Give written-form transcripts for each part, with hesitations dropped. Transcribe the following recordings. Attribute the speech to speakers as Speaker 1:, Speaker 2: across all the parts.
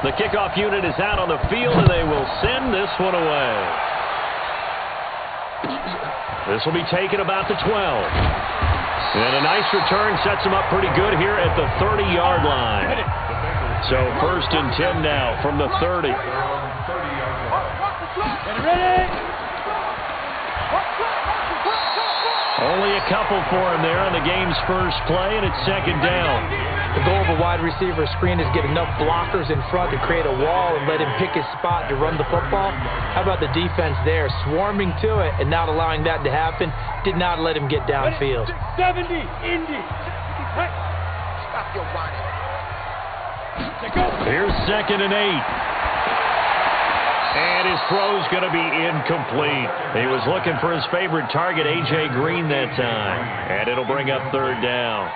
Speaker 1: The kickoff unit is out on the field, and they will send this one away. This will be taken about the 12. And a nice return sets them up pretty good here at the 30-yard line. So 1st and 10 now from the 30. Only a couple for him there on the game's first play, and it's 2nd down.
Speaker 2: The goal of a wide receiver screen is get enough blockers in front to create a wall and let him pick his spot to run the football. How about the defense there, swarming to it and not allowing that to happen? Did not let him get downfield.
Speaker 3: 70, Indy. Stop your whining.
Speaker 1: Here's 2nd and 8. And his throw's going to be incomplete. He was looking for his favorite target, A.J. Green, that time. And it'll bring up 3rd down.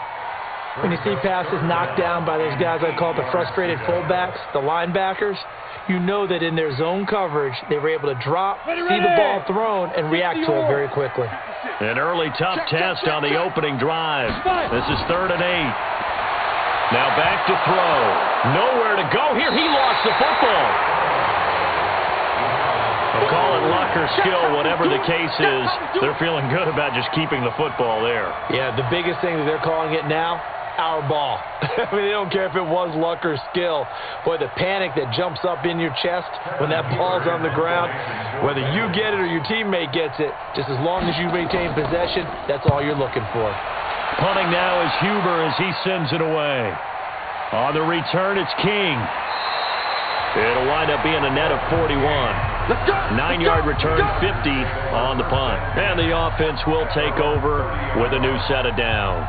Speaker 2: When you see passes knocked down by those guys I call the frustrated fullbacks, the linebackers, you know that in their zone coverage, they were able to drop, see the ball thrown, and react to it very quickly.
Speaker 1: An early tough test on the opening drive. This is 3rd and 8. Now back to throw. Nowhere to go here. He lost the football. They'll call it luck or skill, whatever the case is. They're feeling good about just keeping the football there.
Speaker 2: Yeah, the biggest thing that they're calling it now, our ball. I mean, they don't care if it was luck or skill. Boy, the panic that jumps up in your chest when that ball's on the ground, whether you get it or your teammate gets it, just as long as you maintain possession, that's all you're looking for.
Speaker 1: Punting now is Huber as he sends it away. On the return, it's King. It'll wind up being a net of 41. 9-yard return, 50 on the punt. And the offense will take over with a new set of downs.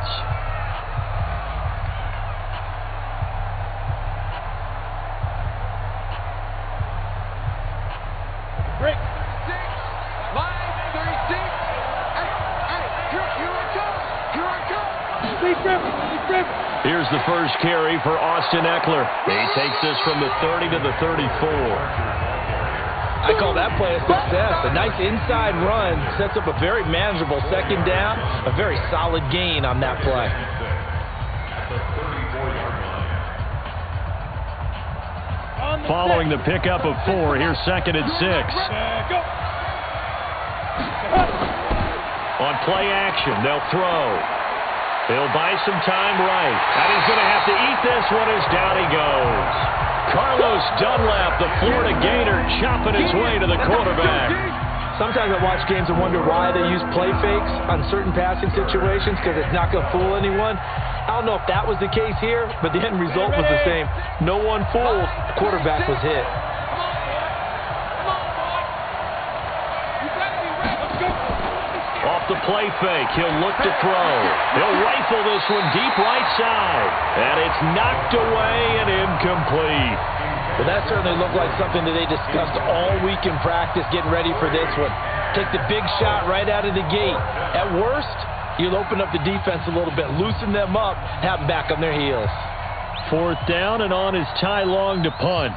Speaker 3: Break. 6, 5, 36. Here I come. Stay driven.
Speaker 1: Here's the first carry for Austin Eckler. He takes this from the 30 to the 34.
Speaker 2: I call that play a success. A nice inside run sets up a very manageable 2nd down, a very solid gain on that play.
Speaker 1: Following the pickup of 4, here's 2nd and 6. On play action, they'll throw. He'll buy some time right. And he's going to have to eat this one as down he goes. Carlos Dunlap, the Florida Gator, chopping his way to the quarterback.
Speaker 2: Sometimes I watch games and wonder why they use play fakes on certain passing situations because it's not going to fool anyone. I don't know if that was the case here, but the end result was the same. No one fooled. The quarterback was hit.
Speaker 1: Off the play fake, he'll look to throw. He'll rifle this one deep right side. And it's knocked away and incomplete.
Speaker 2: Well, that certainly looked like something that they discussed all week in practice getting ready for this one. Take the big shot right out of the gate. At worst, you'll open up the defense a little bit, loosen them up, have them back on their heels.
Speaker 1: 4th down, and on is Ty Long to punt.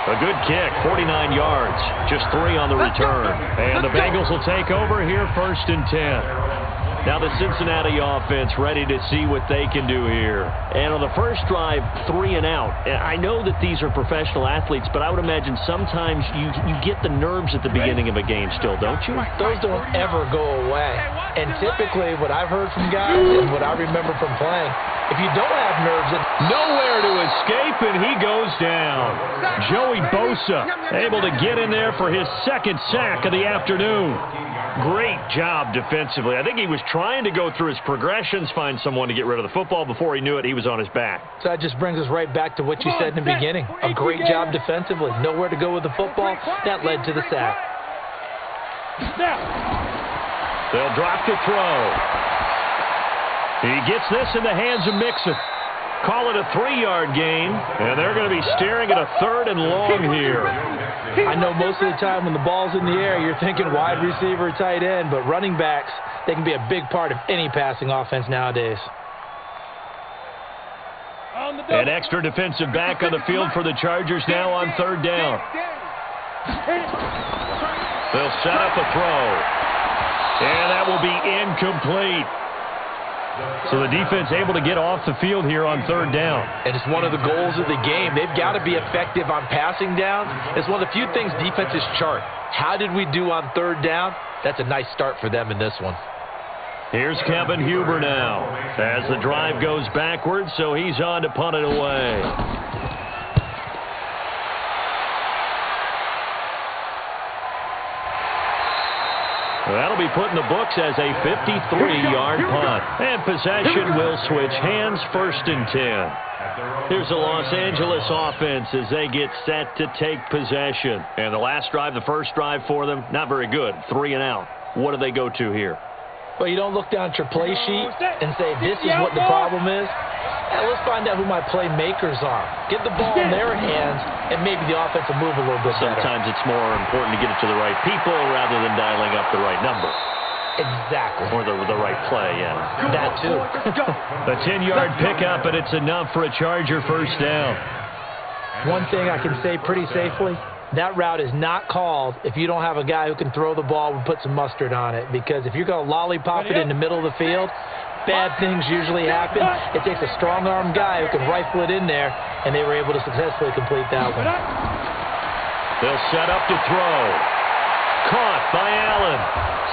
Speaker 1: A good kick, 49 yards, just 3 on the return. And the Bengals will take over here 1st and 10. Now the Cincinnati offense ready to see what they can do here. And on the first drive, 3 and out. I know that these are professional athletes, but I would imagine sometimes you get the nerves at the beginning of a game still, don't you?
Speaker 2: Those don't ever go away. And typically what I've heard from guys and what I remember from playing, if you don't have nerves,
Speaker 1: nowhere to escape, and he goes down. Joey Bosa able to get in there for his 2nd sack of the afternoon. Great job defensively. I think he was trying to go through his progressions, find someone to get rid of the football. Before he knew it, he was on his back.
Speaker 2: So that just brings us right back to what you said in the beginning. A great job defensively. Nowhere to go with the football. That led to the sack.
Speaker 1: They'll drop to throw. He gets this in the hands of Mixon. Call it a 3-yard gain, and they're going to be staring at a 3rd and long here.
Speaker 2: I know most of the time when the ball's in the air, you're thinking wide receiver, tight end, but running backs, they can be a big part of any passing offense nowadays.
Speaker 1: An extra defensive back on the field for the Chargers now on 3rd down. They'll set up a throw. And that will be incomplete. So the defense able to get off the field here on third down.
Speaker 2: And it's one of the goals of the game. They've got to be effective on passing down. It's one of the few things defenses chart. How did we do on third down? That's a nice start for them in this one.
Speaker 1: Here's Kevin Huber now as the drive goes backwards, so he's on to punt it away. That'll be put in the books as a 53-yard punt. And possession will switch hands, 1st and 10. Here's the Los Angeles offense as they get set to take possession. And the last drive, the first drive for them, not very good. 3 and out. What do they go to here?
Speaker 2: Well, you don't look down at your play sheet and say, this is what the problem is. Now, let's find out who my playmakers are. Get the ball in their hands, and maybe the offense will move a little bit better.
Speaker 1: Sometimes it's more important to get it to the right people rather than dialing up the right number.
Speaker 2: Exactly.
Speaker 1: Or the right play, yeah.
Speaker 2: That too.
Speaker 1: A 10-yard pickup, and it's enough for a Charger first down.
Speaker 2: One thing I can say pretty safely, that route is not called if you don't have a guy who can throw the ball and put some mustard on it. Because if you're going to lollipop it in the middle of the field, bad things usually happen. It takes a strong-arm guy who can rifle it in there, and they were able to successfully complete that one.
Speaker 1: They'll set up to throw. Caught by Allen.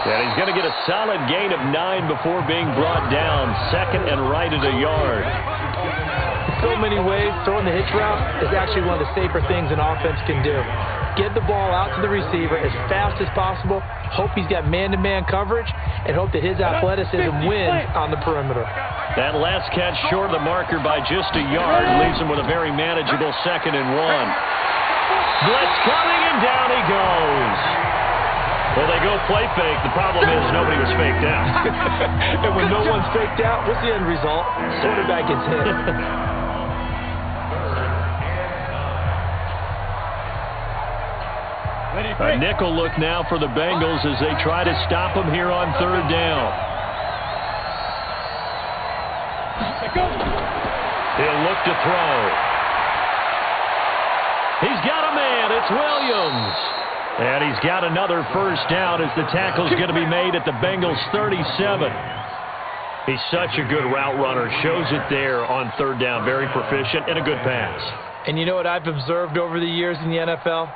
Speaker 1: And he's going to get a solid gain of 9 before being brought down. 2nd and right at a yard.
Speaker 2: In so many ways, throwing the hitch route is actually one of the safer things an offense can do. Get the ball out to the receiver as fast as possible, hope he's got man-to-man coverage, and hope that his athleticism wins on the perimeter.
Speaker 1: That last catch short of the marker by just a yard leaves him with a very manageable 2nd and 1. Blitz coming, and down he goes. Well, they go play fake. The problem is nobody was faked out.
Speaker 2: And when no one's faked out, what's the end result? Quarterback gets hit.
Speaker 1: A nickel look now for the Bengals as they try to stop him here on third down. He'll look to throw. He's got a man. It's Williams. And he's got another first down as the tackle's going to be made at the Bengals 37. He's such a good route runner. Shows it there on third down. Very proficient and a good pass.
Speaker 2: And you know what I've observed over the years in the NFL?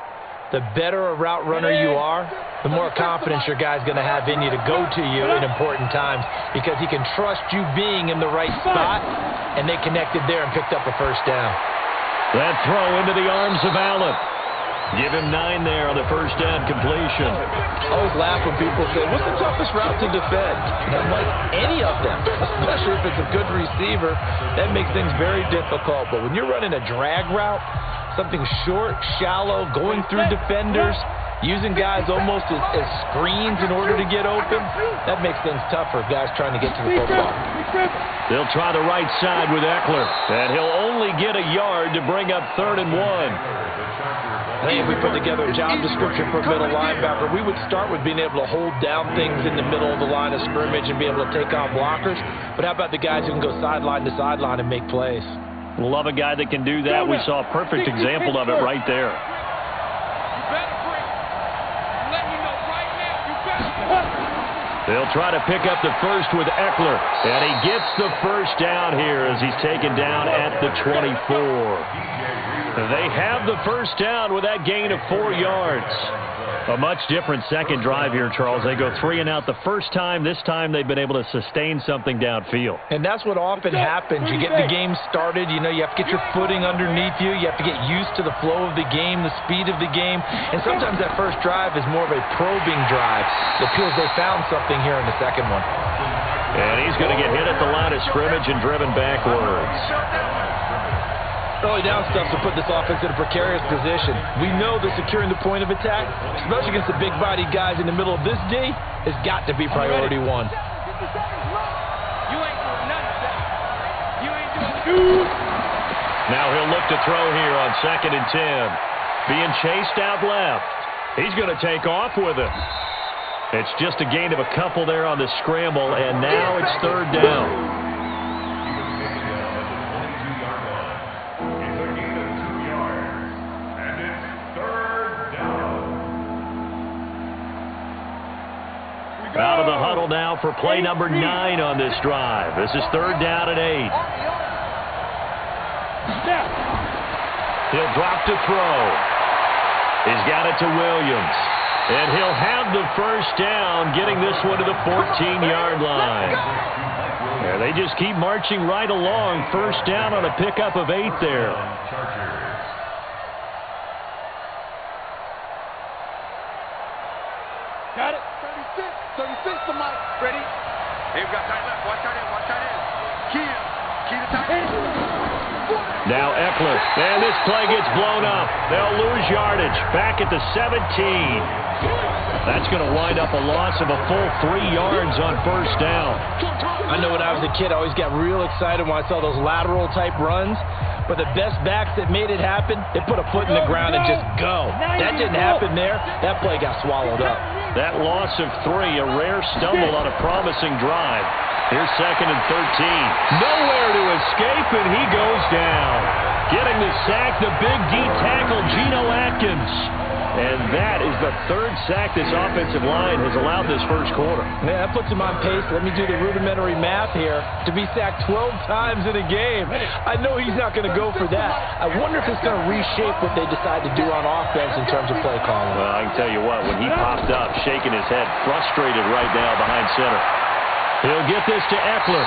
Speaker 2: The better a route runner you are, the more confidence your guy's going to have in you to go to you in important times because he can trust you being in the right spot, and they connected there and picked up a first down.
Speaker 1: That throw into the arms of Allen. Give him 9 there on the first down completion.
Speaker 2: I always laugh when people say, what's the toughest route to defend? And I'm like, any of them, especially if it's a good receiver. That makes things very difficult. But when you're running a drag route, something short, shallow, going through defenders, using guys almost as screens in order to get open, that makes things tough for guys trying to get to the football.
Speaker 1: They'll try the right side with Eckler, and he'll only get a yard to bring up 3rd and 1.
Speaker 2: I think if we put together a job description for a middle linebacker, we would start with being able to hold down things in the middle of the line of scrimmage and be able to take on blockers. But how about the guys who can go sideline to sideline and make plays?
Speaker 1: Love a guy that can do that. We saw a perfect example of it right there. They'll try to pick up the first with Eckler, and he gets the first down here as he's taken down at the 24. They have the first down with that gain of 4 yards. A much different second drive here, Charles. They go 3 and out the first time. This time they've been able to sustain something downfield.
Speaker 2: And that's what often happens. You get the game started. You know, you have to get your footing underneath you. You have to get used to the flow of the game, the speed of the game. And sometimes that first drive is more of a probing drive. It appears they found something here in the second one.
Speaker 1: And he's going to get hit at the line of scrimmage and driven backwards.
Speaker 2: Early down stuff to put this offense in a precarious position. We know that securing the point of attack, especially against the big-bodied guys in the middle of this D, has got to be priority 1.
Speaker 1: Now he'll look to throw here on 2nd and 10. Being chased out left. He's going to take off with it. It's just a gain of a couple there on the scramble, and now it's 3rd down. Out of the huddle now for play number 9 on this drive. This is 3rd down and 8. He'll drop to throw. He's got it to Williams. And he'll have the first down, getting this one to the 14-yard line. Yeah, they just keep marching right along. First down on a pickup of 8 there.
Speaker 3: Got it. 36 to Mike. Ready?
Speaker 4: Hey, we've got tight left. Watch tight end. Key to tight end.
Speaker 1: Now Eckler. And this play gets blown up. They'll lose yardage. Back at the 17. That's going to wind up a loss of a full 3 yards on first down.
Speaker 2: I know when I was a kid, I always got real excited when I saw those lateral type runs. But the best backs that made it happen, they put a foot in the ground and just go. That didn't happen there. That play got swallowed up.
Speaker 1: That loss of 3, a rare stumble on a promising drive. Here's 2nd and 13. Nowhere to escape, and he goes down. Getting the sack, the big D tackle, Geno Atkins. And that is the 3rd sack this offensive line has allowed this first quarter.
Speaker 2: Yeah, that puts him on pace. Let me do the rudimentary math here. To be sacked 12 times in a game. I know he's not going to go for that. I wonder if it's going to reshape what they decide to do on offense in terms of play calling.
Speaker 1: Well, I can tell you what, when he popped up, shaking his head, frustrated right now behind center. He'll get this to Eckler.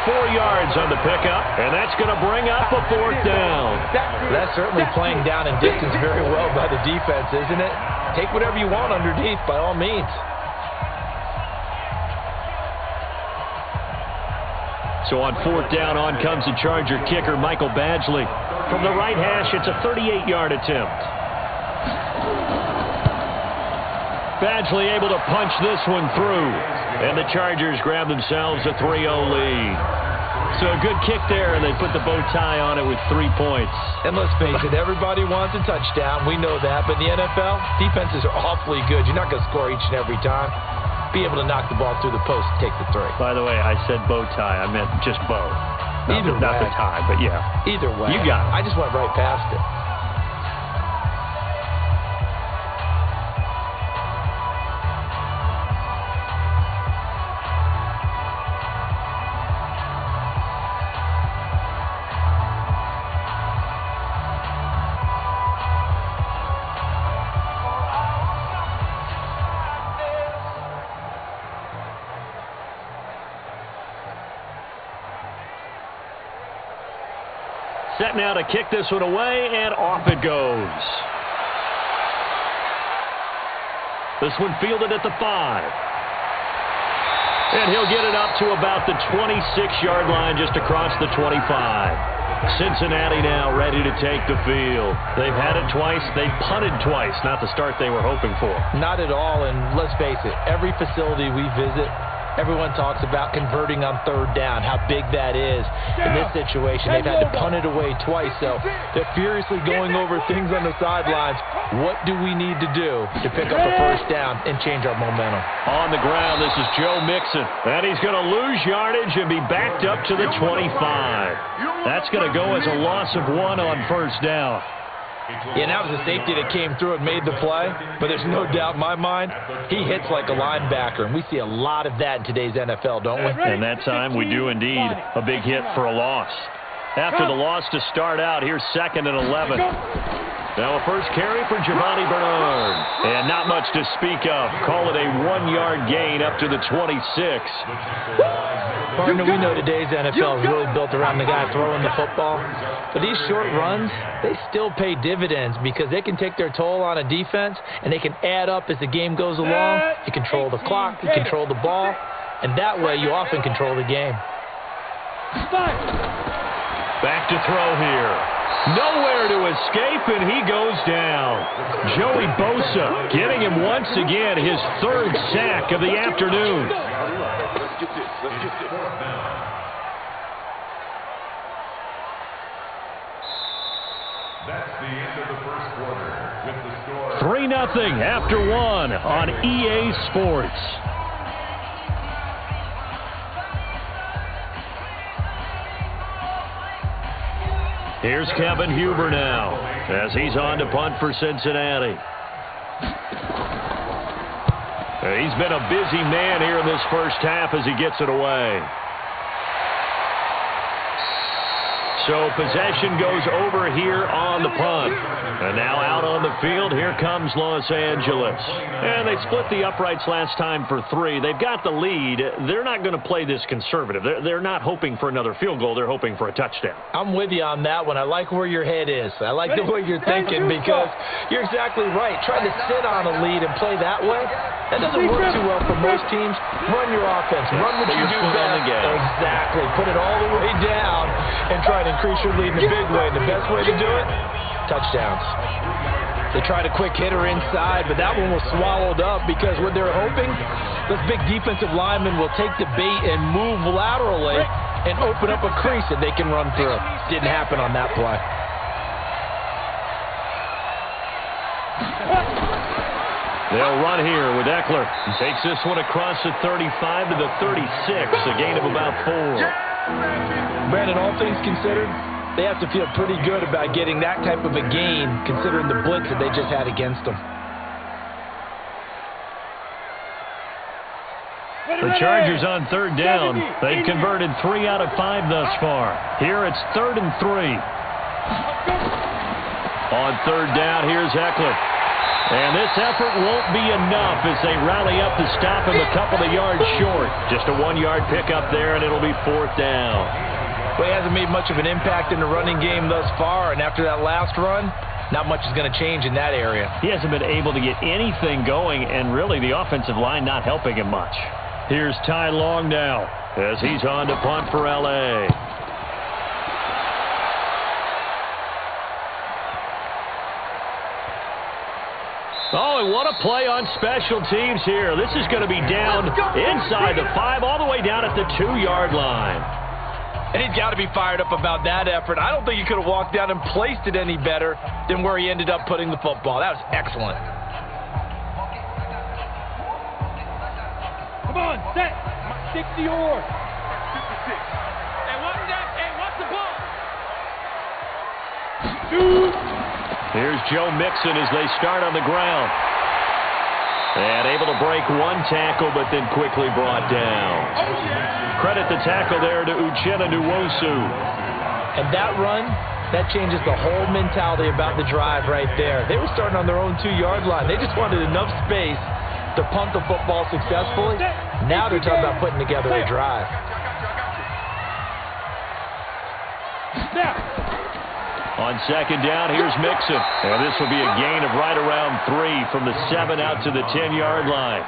Speaker 1: 4 yards on the pickup, and that's going to bring up a 4th down.
Speaker 2: That's certainly playing down in distance very well by the defense, isn't it? Take whatever you want underneath, by all means.
Speaker 1: So on 4th down, on comes the Charger kicker, Michael Badgley. From the right hash, it's a 38-yard attempt. Badgley able to punch this one through. And the Chargers grab themselves a 3-0 lead. So a good kick there, and they put the bow tie on it with 3 points.
Speaker 2: And let's face it, everybody wants a touchdown. We know that. But in the NFL, defenses are awfully good. You're not going to score each and every time. Be able to knock the ball through the post and take the 3.
Speaker 1: By the way, I said bow tie. I meant just bow. Not the tie, but yeah.
Speaker 2: Either way.
Speaker 1: You got it.
Speaker 2: I just went right past it.
Speaker 1: Set now to kick this one away, and off it goes. This one fielded at the 5. And he'll get it up to about the 26-yard line, just across the 25. Cincinnati now ready to take the field. They've had it twice. They've punted twice. Not the start they were hoping for.
Speaker 2: Not at all, and let's face it, every facility we visit, everyone talks about converting on 3rd down, how big that is. In this situation, they've had to punt it away twice, so they're furiously going over things on the sidelines. What do we need to do to pick up a first down and change our momentum?
Speaker 1: On the ground, this is Joe Mixon. And he's going to lose yardage and be backed up to the 25. That's going to go as a loss of 1 on first down.
Speaker 2: Yeah, that was a safety that came through and made the play, but there's no doubt in my mind, he hits like a linebacker, and we see a lot of that in today's NFL, don't we?
Speaker 1: And that time we do indeed. A big hit for a loss. After the loss to start out, here's 2nd and 11. Now a first carry for Giovanni Bernard. And not much to speak of. Call it a 1-yard gain up to the 26.
Speaker 2: Partner, we know today's NFL is really built around the guy throwing the football. But these short runs, they still pay dividends because they can take their toll on a defense, and they can add up as the game goes along. You control the clock, you control the ball, and that way you often control the game.
Speaker 1: Back to throw here. Nowhere to escape, and he goes down. Joey Bosa getting him once again, his 3rd sack of the afternoon.
Speaker 4: Let's get this.
Speaker 5: That's the end of the first quarter with the score
Speaker 1: 3-0 after 1 on EA Sports. Here's Kevin Huber now as he's on to punt for Cincinnati. He's been a busy man here in this first half as he gets it away. So possession goes over here on the punt. And now out on the field, here comes Los Angeles. And they split the uprights last time for 3. They've got the lead. They're not going to play this conservative. They're not hoping for another field goal. They're hoping for a touchdown.
Speaker 2: I'm with you on that one. I like where your head is. I like the way you're thinking because you're exactly right. Trying to sit on a lead and play that way, that doesn't work too well for most teams. Run your offense. Run what you do best. Exactly. Put it all the way down and try to increase your lead in a big way. And the best way to do it, touchdowns. They tried a quick hitter inside, but that one was swallowed up because what they're hoping, this big defensive lineman will take the bait and move laterally and open up a crease that they can run through. Didn't happen on that play.
Speaker 1: They'll run here with Eckler. He takes this one across the 35 to the 36, a gain of about 4.
Speaker 2: Brandon, all things considered, they have to feel pretty good about getting that type of a gain considering the blitz that they just had against them.
Speaker 1: The Chargers on third down. They've converted 3 out of 5 thus far. Here it's 3rd and 3. On third down, here's Eckler. And this effort won't be enough as they rally up to stop him a couple of yards short. Just a 1-yard pickup there, and it'll be 4th down.
Speaker 2: Well, he hasn't made much of an impact in the running game thus far, and after that last run, not much is going to change in that area.
Speaker 1: He hasn't been able to get anything going, and really the offensive line not helping him much. Here's Ty Long now as he's on to punt for L.A. Oh, and what a play on special teams here. This is going to be down inside the 5, all the way down at the 2-yard line.
Speaker 2: And he's got to be fired up about that effort. I don't think he could have walked down and placed it any better than where he ended up putting the football. That was excellent.
Speaker 3: Come on, set. 60 or. 56.
Speaker 4: Hey, what's the ball?
Speaker 3: 2.
Speaker 1: Here's Joe Mixon as they start on the ground. And able to break 1 tackle, but then quickly brought down. Credit the tackle there to Uchenna Nwosu.
Speaker 2: And that run, that changes the whole mentality about the drive right there. They were starting on their own 2-yard line. They just wanted enough space to punt the football successfully. Now they're talking about putting together a drive.
Speaker 1: On second down, here's Mixon. And this will be a gain of right around 3 from the 7 out to the 10-yard line.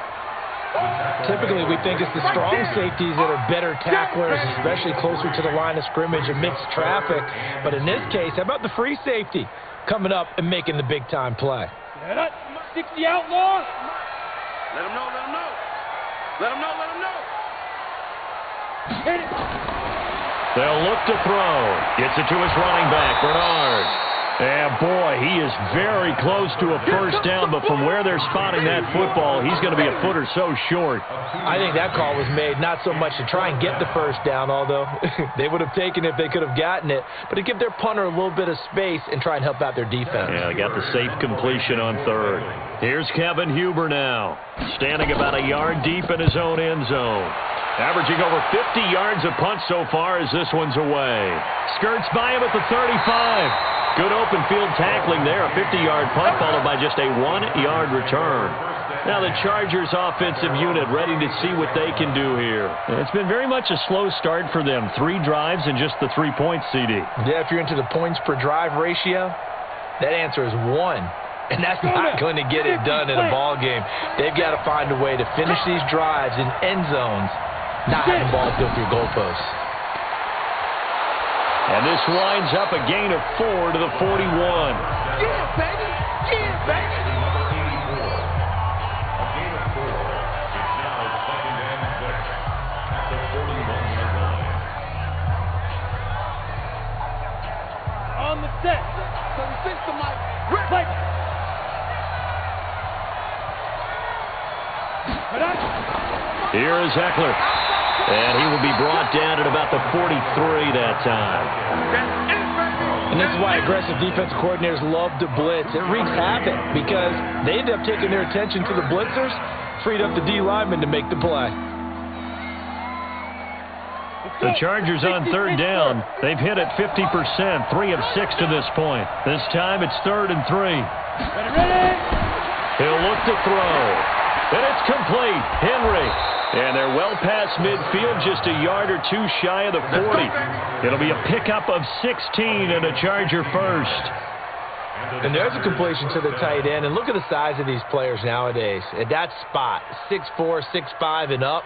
Speaker 2: Typically, we think it's the strong safeties that are better tacklers, especially closer to the line of scrimmage amidst traffic. But in this case, how about the free safety coming up and making the big-time play?
Speaker 3: 60 outlaw.
Speaker 4: Let him know, let him know. Let him know, let him know.
Speaker 3: Hit it.
Speaker 1: They'll look to throw. Gets it to his running back, Bernard. And, boy, he is very close to a first down, but from where they're spotting that football, he's going to be a foot or so short.
Speaker 2: I think that call was made not so much to try and get the first down, although they would have taken it if they could have gotten it, but to give their punter a little bit of space and try and help out their defense.
Speaker 1: Yeah, they got the safe completion on third. Here's Kevin Huber now, standing about a yard deep in his own end zone. Averaging over 50 yards a punt so far as this one's away. Skirts by him at the 35. Good open field tackling there. A 50-yard punt followed by just a 1-yard return. Now the Chargers offensive unit ready to see what they can do here. It's been very much a slow start for them. 3 drives and just the 3 points, CD.
Speaker 2: Yeah, if you're into the points per drive ratio, that answer is 1. And that's not going to get it done in a ball game. They've got to find a way to finish these drives in end zones, not having balls go through goalposts.
Speaker 1: And this winds up a gain of 4 to the 41.
Speaker 4: Yeah, baby. Yeah, baby.
Speaker 3: On the set.
Speaker 4: 36 to Mike.
Speaker 3: Play.
Speaker 1: Here is Eckler. And he will be brought down at about the 43 that time.
Speaker 2: And this is why aggressive defense coordinators love to blitz. It wreaks havoc because they end up taking their attention to the blitzers freed up the D lineman to make the play.
Speaker 1: The Chargers on third down. They've hit it 50%, 3 of 6 to this point. This time it's 3rd and 3.
Speaker 3: Ready.
Speaker 1: He'll look to throw. And it's complete. Henry. And they're well past midfield, just a yard or two shy of the 40. It'll be a pickup of 16 and a Charger first.
Speaker 2: And there's a completion to the tight end. And look at the size of these players nowadays. At that spot, 6'4", 6'5", and up.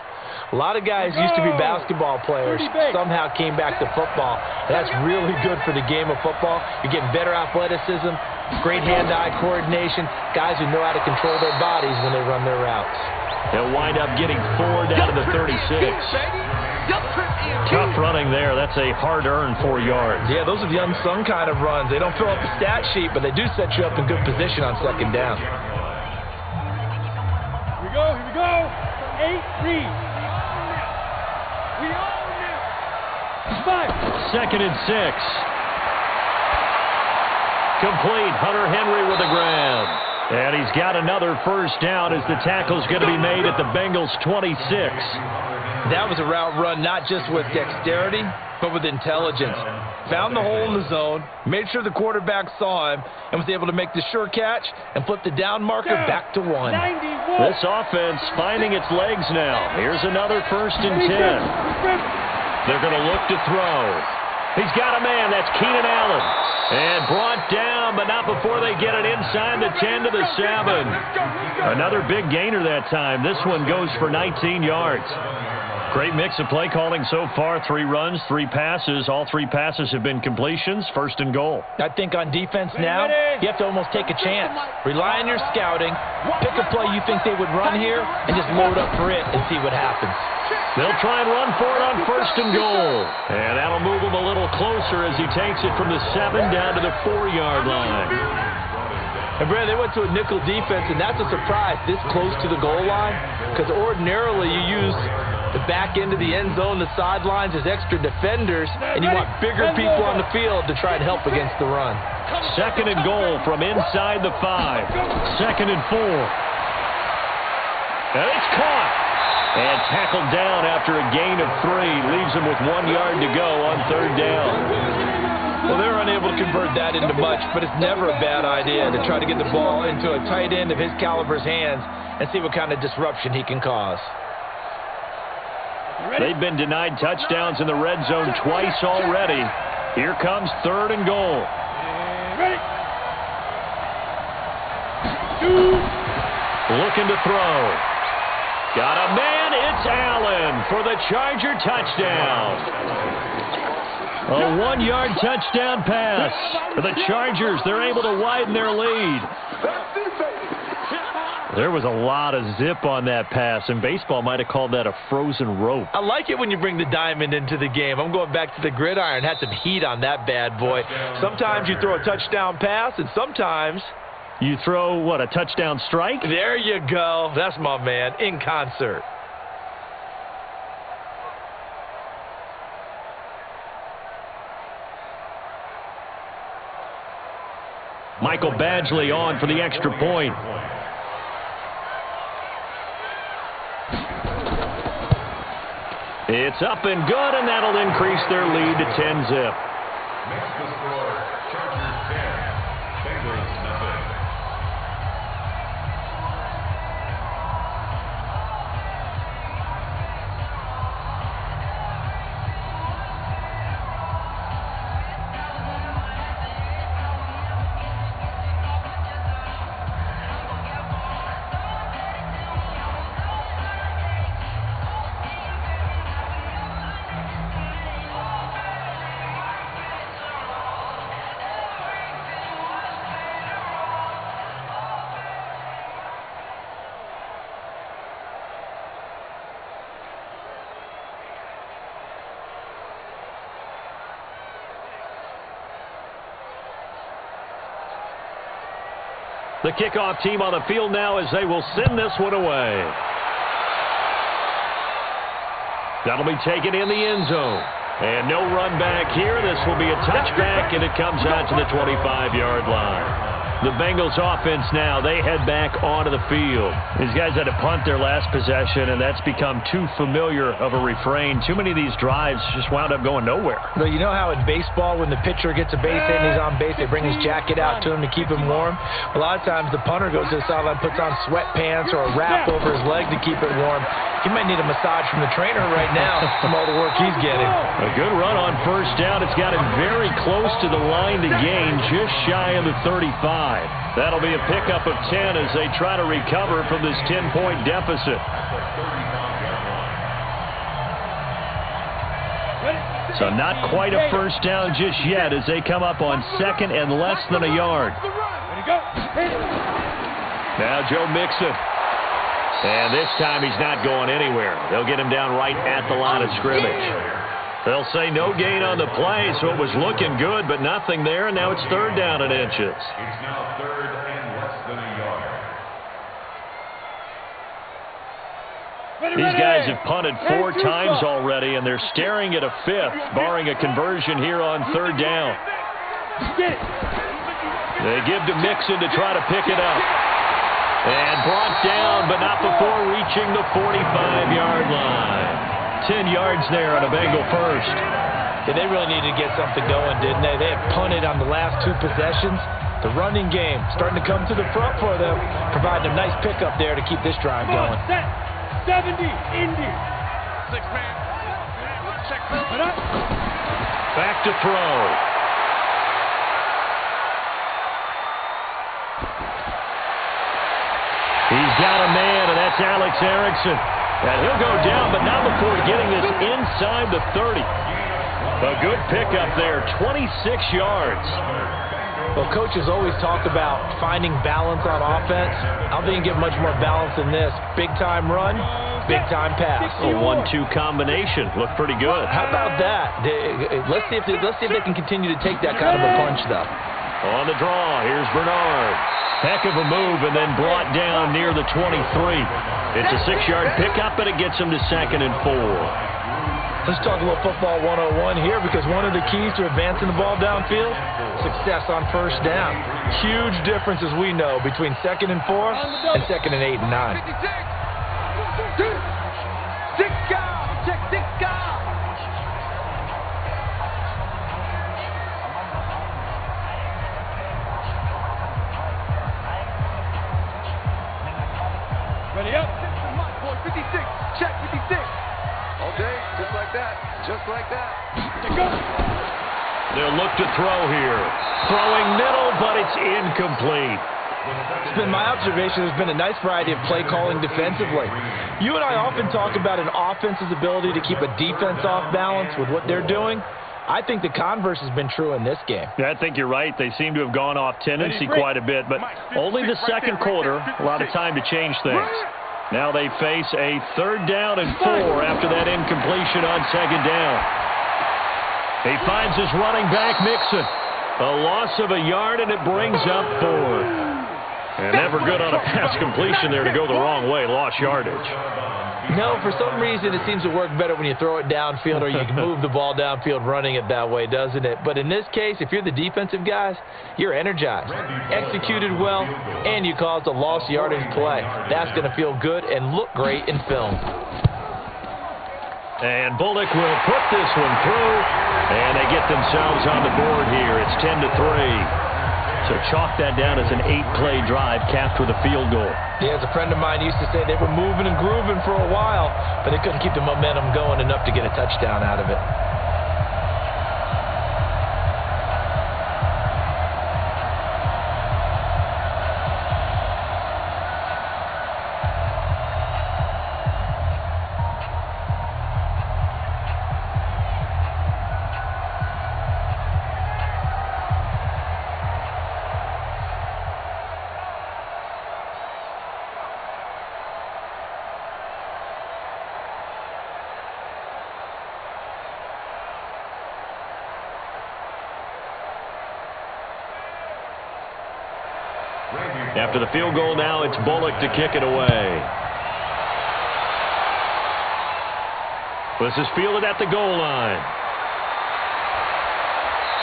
Speaker 2: A lot of guys used to be basketball players, somehow came back to football. And that's really good for the game of football. You're getting better athleticism, great hand-eye coordination, guys who know how to control their bodies when they run their routes.
Speaker 1: They'll wind up getting 4 down to the 36. Tough running there. That's a hard-earned 4 yards.
Speaker 2: Yeah, those are the unsung kind of runs. They don't fill up the stat sheet, but they do set you up in good position on second down.
Speaker 3: Here we go. 8 read. We all now. 5.
Speaker 1: 2nd and 6. Complete. Hunter Henry with the grab. And he's got another first down as the tackle's going to be made at the Bengals' 26.
Speaker 2: That was a route run not just with dexterity, but with intelligence. Found the hole in the zone, made sure the quarterback saw him, and was able to make the sure catch and flip the down marker back to 1.
Speaker 3: 91.
Speaker 1: This offense finding its legs now. Here's another 1st and 10. They're going to look to throw. He's got a man. That's Keenan Allen. And brought down, but not before they get it inside the 10 to the 7. Another big gainer that time. This one goes for 19 yards. Great mix of play calling so far. 3 runs, 3 passes. All 3 passes have been completions. 1st and goal.
Speaker 2: I think on defense now, you have to almost take a chance. Rely on your scouting. Pick a play you think they would run here, and just load up for it and see what happens.
Speaker 1: They'll try and run for it on 1st and goal. And that'll move him a little closer as he takes it from the 7 down to the 4-yard line.
Speaker 2: And, Brad, they went to a nickel defense, and that's a surprise this close to the goal line, because ordinarily you use the back end of the end zone, the sidelines as extra defenders, and you want bigger people on the field to try and help against the run.
Speaker 1: 2nd and goal from inside the 5. 2nd and 4. And it's caught. And tackled down after a gain of 3. Leaves him with 1 yard to go on 3rd down.
Speaker 2: Well, they're unable to convert that into much, but it's never a bad idea to try to get the ball into a tight end of his caliber's hands and see what kind of disruption he can cause.
Speaker 1: They've been denied touchdowns in the red zone twice already. Here comes 3rd and goal.
Speaker 3: Ready. 2.
Speaker 1: Looking to throw. Got a man. It's Allen for the Charger touchdown. A 1-yard touchdown pass for the Chargers. They're able to widen their lead. There was a lot of zip on that pass, and baseball might have called that a frozen rope.
Speaker 2: I like it when you bring the diamond into the game. I'm going back to the gridiron. Had some heat on that bad boy. Sometimes you throw a touchdown pass, and sometimes
Speaker 1: you throw, what, a touchdown strike?
Speaker 2: There you go. That's my man, in concert.
Speaker 1: Michael Badgley on for the extra point. It's up and good, and that'll increase their lead to 10-zip.
Speaker 5: Next to score, Chargers 10, Bengals nothing.
Speaker 1: The kickoff team on the field now as they will send this one away. That'll be taken in the end zone. And no run back here. This will be a touchback, and it comes out to the 25-yard line. The Bengals offense now, they head back onto the field. These guys had to punt their last possession, and that's become too familiar of a refrain. Too many of these drives just wound up going nowhere.
Speaker 2: Well, you know how in baseball, when the pitcher gets a base hit and he's on base, they bring his jacket out to him to keep him warm? A lot of times the punter goes to the sideline, puts on sweatpants or a wrap over his leg to keep it warm. He might need a massage from the trainer right now from all the work he's getting.
Speaker 1: A good run on first down. It's got him very close to the line to gain, just shy of the 35. That'll be a pickup of 10 as they try to recover from this 10-point deficit. So not quite a first down just yet as they come up on second and less than a yard. Now Joe Mixon. And this time he's not going anywhere. They'll get him down right at the line of scrimmage. They'll say no gain on the play, so it was looking good, but nothing there, and now it's third down and inches.
Speaker 5: It's now third and less than a yard.
Speaker 1: These guys have punted 4 times already, and they're staring at a 5th, barring a conversion here on third down. They give to Mixon to try to pick it up. And brought down, but not before reaching the 45-yard line. 10 yards there on a Bengal first.
Speaker 2: Yeah, they really needed to get something going, didn't they? They had punted on the last 2 possessions. The running game starting to come to the front for them, providing a nice pickup there to keep this drive going.
Speaker 3: 70, Indy.
Speaker 4: 6-man. Check.
Speaker 1: Back to throw. He's got a man, and that's Alex Erickson. And he'll go down, but not before getting this inside the 30. A good pickup there, 26 yards.
Speaker 2: Well, coaches always talk about finding balance on offense. I don't think you get much more balance than this. Big-time run, big-time pass.
Speaker 1: A 1-2 combination. Looked pretty good.
Speaker 2: How about that? Let's see if they can continue to take that kind of a punch, though.
Speaker 1: On the draw, here's Bernard. Heck of a move, and then brought down near the 23. It's a 6-yard pickup, and it gets him to 2nd and 4.
Speaker 2: Let's talk a little football 101 here, because one of the keys to advancing the ball downfield, success on first down. Huge difference, as we know, between 2nd and 4 and 2nd and 8 and 9.
Speaker 3: 6 guys. Check 6 guys. Ready up. 56. Check 56.
Speaker 4: All day, just like that. Just like that.
Speaker 3: Go.
Speaker 1: They'll look to throw here. Throwing middle, but it's incomplete.
Speaker 2: It's been my observation there's been a nice variety of play calling defensively. You and I often talk about an offense's ability to keep a defense off balance with what they're doing. I think the converse has been true in this game.
Speaker 1: Yeah, I think you're right. They seem to have gone off tendency quite a bit, but only the second quarter, a lot of time to change things. Now they face a 3rd down and 4 after that incompletion on 2nd down. He finds his running back, Mixon. A loss of a yard, and it brings up 4. And never good on a pass completion there to go the wrong way. Lost yardage.
Speaker 2: No, for some reason it seems to work better when you throw it downfield or you can move the ball downfield running it that way, doesn't it? But in this case, if you're the defensive guys, you're energized, executed well, and you caused a lost yardage play. That's going to feel good and look great in film.
Speaker 1: And Bullock will put this one through, and they get themselves on the board here. It's 10-3. So chalk that down as an 8-play drive capped with a field goal.
Speaker 2: Yeah, as a friend of mine used to say, they were moving and grooving for a while, but they couldn't keep the momentum going enough to get a touchdown out of it.
Speaker 1: After the field goal now, it's Bullock to kick it away. This is fielded at the goal line.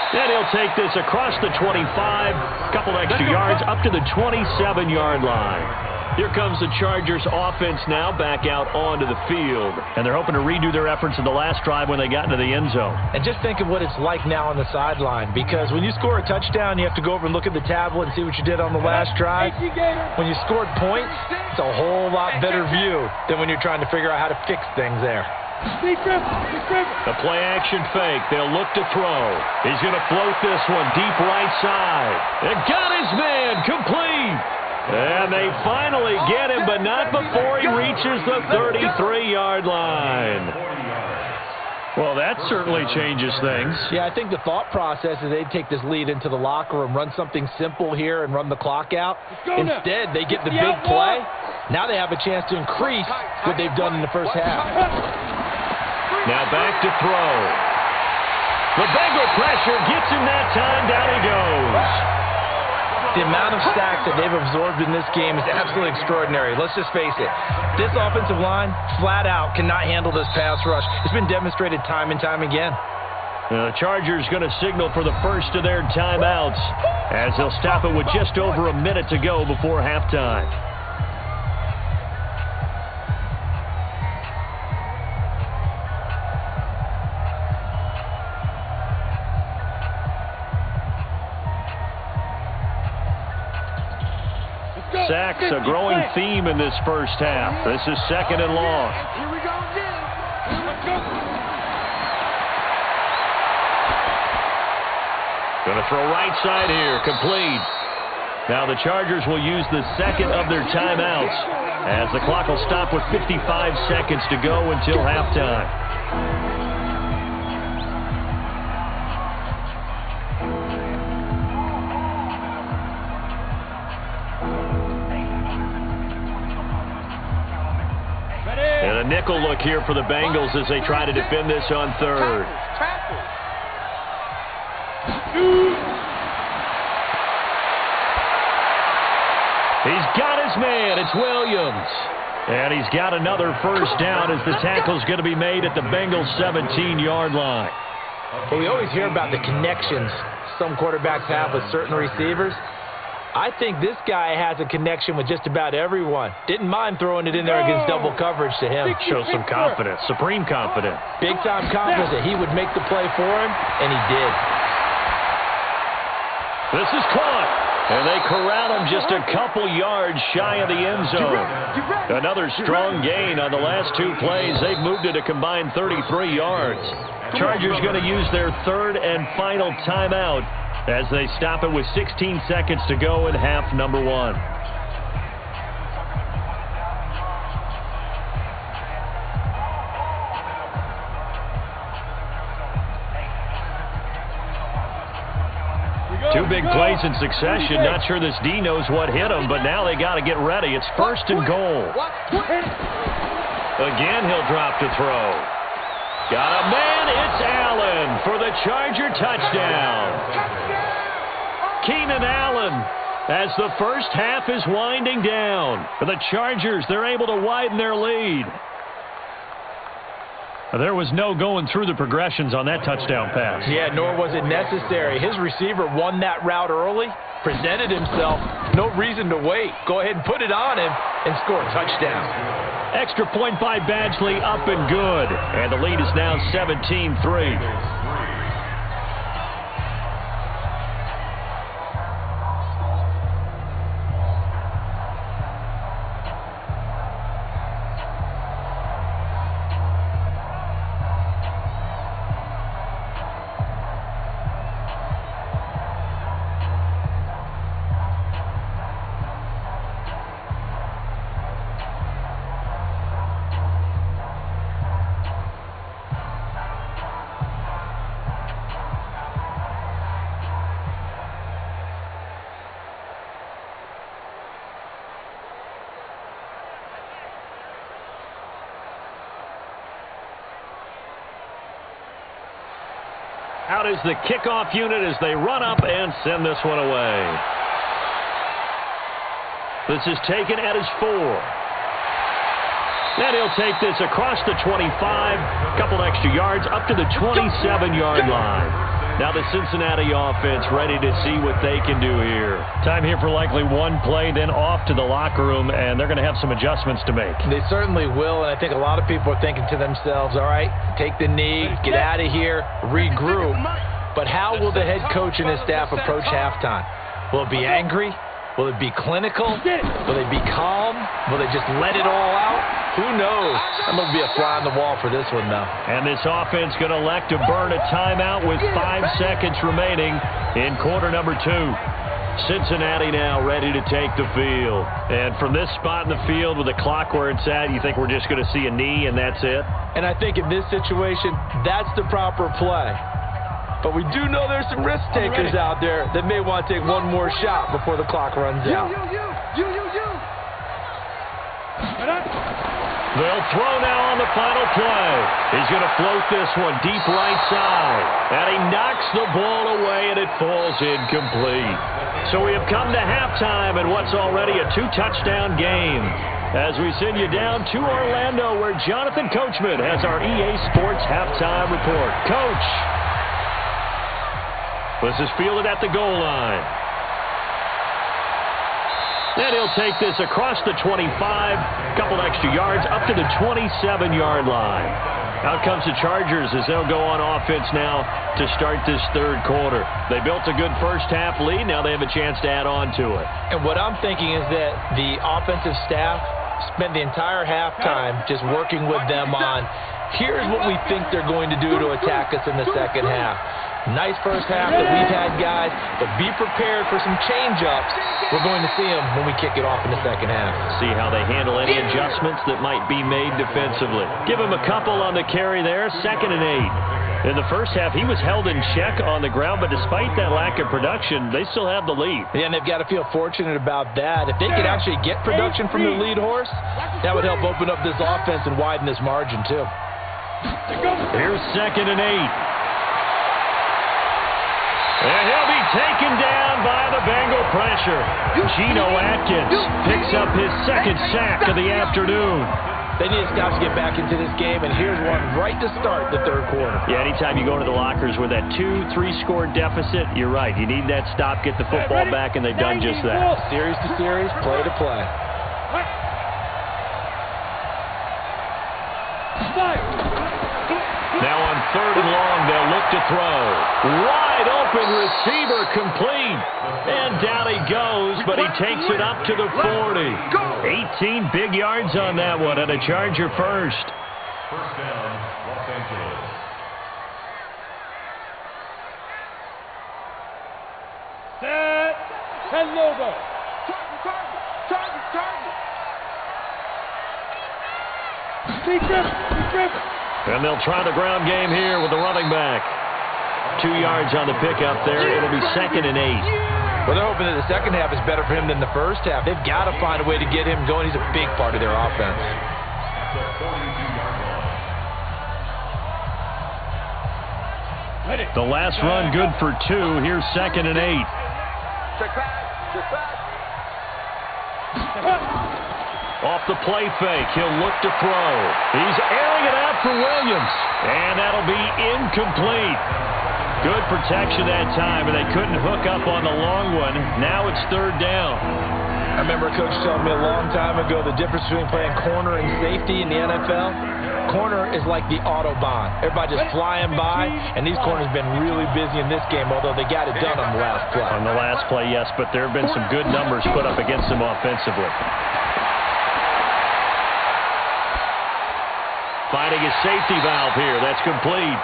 Speaker 1: And he'll take this across the 25, a couple extra yards, up to the 27-yard line. Here comes the Chargers offense now back out onto the field. And they're hoping to redo their efforts in the last drive when they got into the end zone.
Speaker 2: And just think of what it's like now on the sideline, because when you score a touchdown, you have to go over and look at the tablet and see what you did on the last drive. When you scored points, it's a whole lot better view than when you're trying to figure out how to fix things there.
Speaker 1: The play-action fake. They'll look to throw. He's going to float this one deep right side. And got his man complete. And they finally get him, but not before he reaches the 33-yard line. Well, that certainly changes things.
Speaker 2: Yeah, I think the thought process is they'd take this lead into the locker room, run something simple here, and run the clock out. Instead, they get the big play. Now they have a chance to increase what they've done in the first half.
Speaker 1: Now back to throw. The Bengal pressure gets him that time. Down he goes.
Speaker 2: The amount of sacks that they've absorbed in this game is absolutely extraordinary. Let's just face it. This offensive line, flat out, cannot handle this pass rush. It's been demonstrated time and time again.
Speaker 1: The Chargers going to signal for the first of their timeouts as they'll stop it with just over a minute to go before halftime. Sacks, a growing theme in this first half. This is second and long.
Speaker 3: Here we go again. Let's go.
Speaker 1: Going to throw right side here, complete. Now the Chargers will use the second of their timeouts as the clock will stop with 55 seconds to go until halftime. And a nickel look here for the Bengals as they try to defend this on third. He's got his man. It's Williams. And he's got another first down as the tackle's going to be made at the Bengals' 17-yard line.
Speaker 2: Well, we always hear about the connections some quarterbacks have with certain receivers. I think this guy has a connection with just about everyone. Didn't mind throwing it in there against double coverage to him.
Speaker 1: Shows some confidence, supreme confidence.
Speaker 2: Big-time confidence that he would make the play for him, and he did.
Speaker 1: This is caught, and they corral him just a couple yards shy of the end zone. Another strong gain on the last two plays. They've moved it a combined 33 yards. Chargers going to use their third and final timeout as they stop it with 16 seconds to go in half number one. Two big plays in succession. Not sure this D knows what hit him, but now they got to get ready. It's first and goal. Again, he'll drop to throw. Got a man. It's Allen for the Charger touchdown. Keenan Allen as the first half is winding down. For the Chargers, they're able to widen their lead. There was no going through the progressions on that touchdown pass.
Speaker 2: Yeah, nor was it necessary. His receiver won that route early, presented himself. No reason to wait. Go ahead and put it on him and score a touchdown.
Speaker 1: Extra point by Badgley, up and good. And the lead is now 17-3. Out is the kickoff unit as they run up and send this one away. This is taken at his 4. And he'll take this across the 25, a couple extra yards, up to the 27-yard line. Now the Cincinnati offense ready to see what they can do here.
Speaker 6: Time here for likely one play, then off to the locker room, and they're going to have some adjustments to make.
Speaker 2: They certainly will, and I think a lot of people are thinking to themselves, all right, take the knee, get out of here, regroup. But how will the head coach and his staff approach halftime? Will it be angry? Will it be clinical? Will they be calm? Will they just let it all out? Who knows? I'm going to be a fly on the wall for this one, though.
Speaker 1: And this offense going to elect to burn a timeout with 5 seconds remaining in quarter number 2. Cincinnati now ready to take the field. And from this spot in the field with the clock where it's at, you think we're just going to see a knee and that's it?
Speaker 2: And I think in this situation, that's the proper play. But we do know there's some risk takers out there that may want to take one more shot before the clock runs out.
Speaker 1: They'll throw now on the final play. He's going to float this one deep right side. And he knocks the ball away, and it falls incomplete. So we have come to halftime in what's already a 2-touchdown game. As we send you down to Orlando, where Jonathan Coachman has our EA Sports halftime report. Coach. This is fielded at the goal line. And he'll take this across the 25, couple extra yards, up to the 27-yard line. Out comes the Chargers as they'll go on offense now to start this third quarter. They built a good first-half lead. Now they have a chance to add on to it.
Speaker 2: And what I'm thinking is that the offensive staff spent the entire halftime just working with them on, here's what we think they're going to do to attack us in the second half. Nice first half that we've had, guys, but be prepared for some change-ups. We're going to see them when we kick it off in the second half.
Speaker 1: See how they handle any adjustments that might be made defensively. Give him a couple on the carry there, 2nd and 8. In the first half, he was held in check on the ground, but despite that lack of production, they still have the lead.
Speaker 2: Yeah, and they've got to feel fortunate about that. If they could actually get production from their lead horse, that would help open up this offense and widen this margin, too.
Speaker 1: Here's 2nd and 8. And he'll be taken down by the Bengal pressure. Geno Atkins picks up his 2nd sack of the afternoon.
Speaker 2: They need to stop to get back into this game, and here's one right to start the third quarter.
Speaker 1: Yeah, anytime you go into the lockers with that 2-3 score deficit, you're right. You need that stop, get the football back, and they've done just that.
Speaker 2: Series to series, play to play.
Speaker 1: Now on 3rd and long, they'll look to throw. Wide open receiver complete. And down he goes, but he takes it up to the 40. 18 big yards on that one, and a Charger first.
Speaker 5: First down, Los Angeles.
Speaker 3: Set. And logo. Target.
Speaker 1: And they'll try the ground game here with the running back. 2 yards on the pickup there. It'll be 2nd and 8.
Speaker 2: Well, they're hoping that the second half is better for him than the first half. They've got to find a way to get him going. He's a big part of their offense.
Speaker 5: At the 42-yard line.
Speaker 1: The last run good for 2. Here's 2nd and 8.
Speaker 4: Check back.
Speaker 1: Off the play fake, he'll look to throw. He's airing it out for Williams, and that'll be incomplete. Good protection that time, and they couldn't hook up on the long one. Now it's 3rd down.
Speaker 2: I remember a coach telling me a long time ago the difference between playing corner and safety in the NFL. Corner is like the Autobahn. Everybody just flying by, and these corners have been really busy in this game, although they got it done on the last play.
Speaker 1: On the last play, yes, but there have been some good numbers put up against them offensively. Finding his safety valve here. That's complete.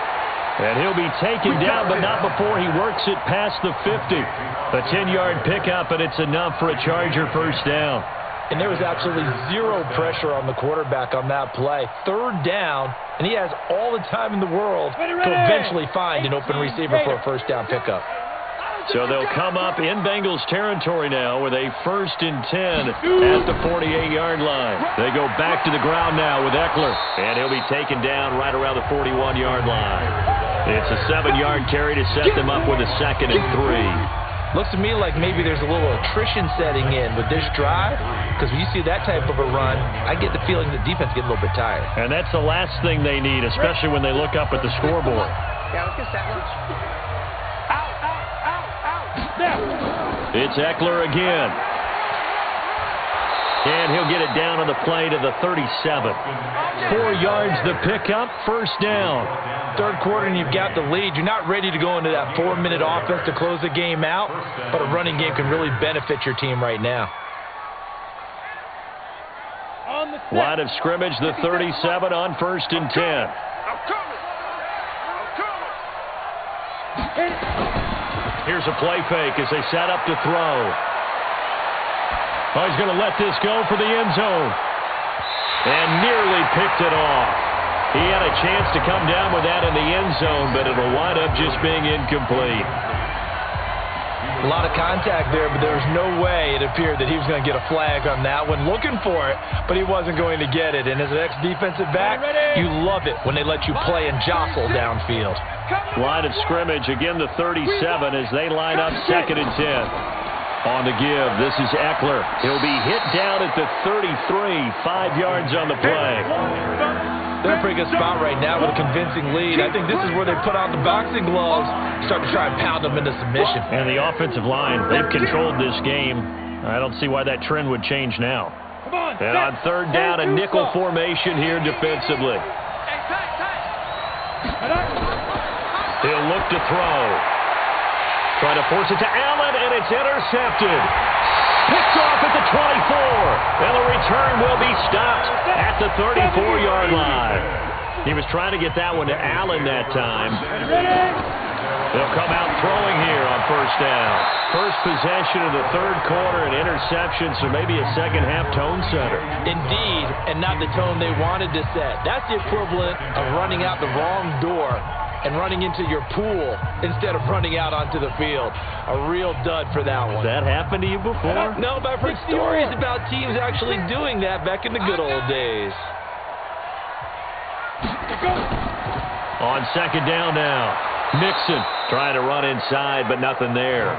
Speaker 1: And he'll be taken down, but not before he works it past the 50. A 10-yard pickup, and it's enough for a Charger first down.
Speaker 2: And there was absolutely zero pressure on the quarterback on that play. 3rd down, and he has all the time in the world to eventually find an open receiver for a first down pickup.
Speaker 1: So they'll come up in Bengals territory now with a 1st and 10 at the 48-yard line. They go back to the ground now with Eckler, and he'll be taken down right around the 41-yard line. It's a 7-yard carry to set them up with a 2nd and 3.
Speaker 2: Looks to me like maybe there's a little attrition setting in with this drive, because when you see that type of a run, I get the feeling the defense gets a little bit tired.
Speaker 1: And that's the last thing they need, especially when they look up at the scoreboard.
Speaker 4: Yeah, let's get sandwich.
Speaker 1: It's Eckler again. And he'll get it down on the play to the 37. 4 yards the pickup, first down.
Speaker 2: Third quarter and you've got the lead. You're not ready to go into that 4-minute offense to close the game out, but a running game can really benefit your team right now.
Speaker 1: Line of scrimmage, the 37 on 1st and 10. Here's a play fake as they set up to throw. Oh, he's going to let this go for the end zone. And nearly picked it off. He had a chance to come down with that in the end zone, but it'll wind up just being incomplete.
Speaker 2: A lot of contact there, but there was no way it appeared that he was going to get a flag on that one. Looking for it, but he wasn't going to get it. And as an ex-defensive back, you love it when they let you play and jostle downfield.
Speaker 1: Line of scrimmage, again the 37 as they line up 2nd and 10. On the give, this is Eckler. He'll be hit down at the 33, 5 yards on the play.
Speaker 2: They're in a pretty good spot right now with a convincing lead. I think this is where they put on the boxing gloves, start to try and pound them into submission.
Speaker 6: And the offensive line, they've controlled this game. I don't see why that trend would change now.
Speaker 1: And on 3rd down, a nickel formation here defensively. He'll look to throw. Trying to force it to Allen, and it's intercepted. Picked off at the 24. And the return will be stopped at the 34-yard line. He was trying to get that one to Allen that time. They'll come out throwing here on 1st down. First possession of the 3rd quarter, an interception, so maybe a second-half tone setter.
Speaker 2: Indeed, and not the tone they wanted to set. That's the equivalent of running out the wrong door and running into your pool instead of running out onto the field. A real dud for that one.
Speaker 1: That happened to you before?
Speaker 2: No, but I've heard stories about teams actually doing that back in the good old days.
Speaker 1: On 2nd down now. Mixon trying to run inside, but nothing there.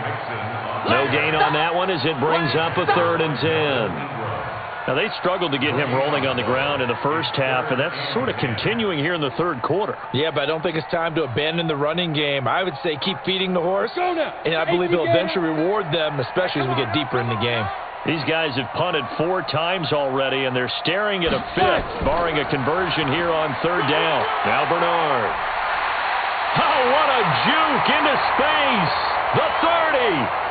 Speaker 1: No gain on that one as it brings up a 3rd and 10.
Speaker 6: Now, they struggled to get him rolling on the ground in the first half, and that's sort of continuing here in the 3rd quarter.
Speaker 2: Yeah, but I don't think it's time to abandon the running game. I would say keep feeding the horse, and I believe he'll eventually reward them, especially as we get deeper in the game.
Speaker 6: These guys have punted 4 times already, and they're staring at a 5th, barring a conversion here on 3rd down. Now Bernard.
Speaker 1: Oh, what a juke into space. The 30.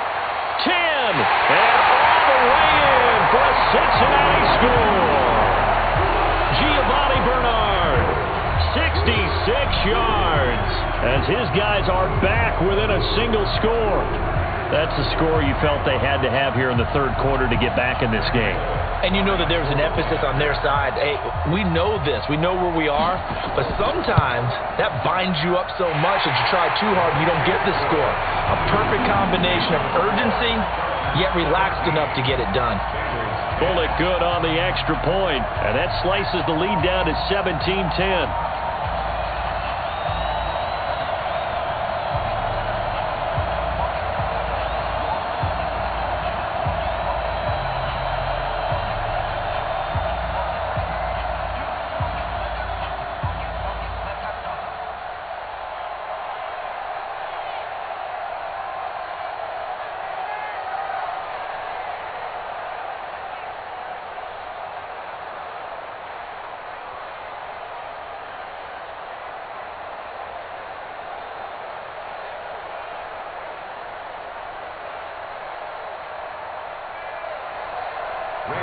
Speaker 1: 10. And all the way in for a Cincinnati score. Giovanni Bernard, 66 yards, as his guys are back within a single score.
Speaker 6: That's the score you felt they had to have here in the 3rd quarter to get back in this game.
Speaker 2: And you know that there's an emphasis on their side. Hey, we know this. We know where we are. But sometimes that binds you up so much that you try too hard and you don't get the score. A perfect combination of urgency, yet relaxed enough to get it done.
Speaker 1: Bullock good on the extra point, and that slices the lead down to 17-10.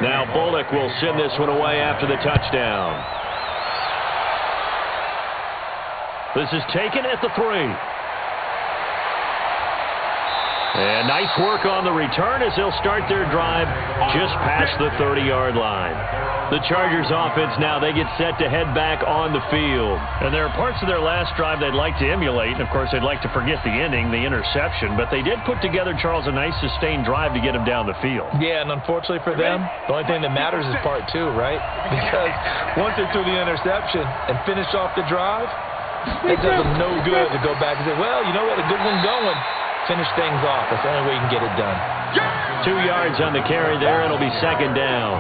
Speaker 1: Now Bullock will send this one away after the touchdown. This is taken at the 3. And nice work on the return as they'll start their drive just past the 30-yard line. The Chargers offense now, they get set to head back on the field.
Speaker 6: And there are parts of their last drive they'd like to emulate. And, of course, they'd like to forget the ending, the interception. But they did put together, Charles, a nice sustained drive to get them down the field.
Speaker 2: Yeah, and unfortunately for them, the only thing that matters is part 2, right? Because once they threw the interception and finished off the drive, it does them no good to go back and say, well, you know, we had a good one going. Finish things off. That's the only way you can get it done.
Speaker 1: 2 yards on the carry there. It'll be 2nd down.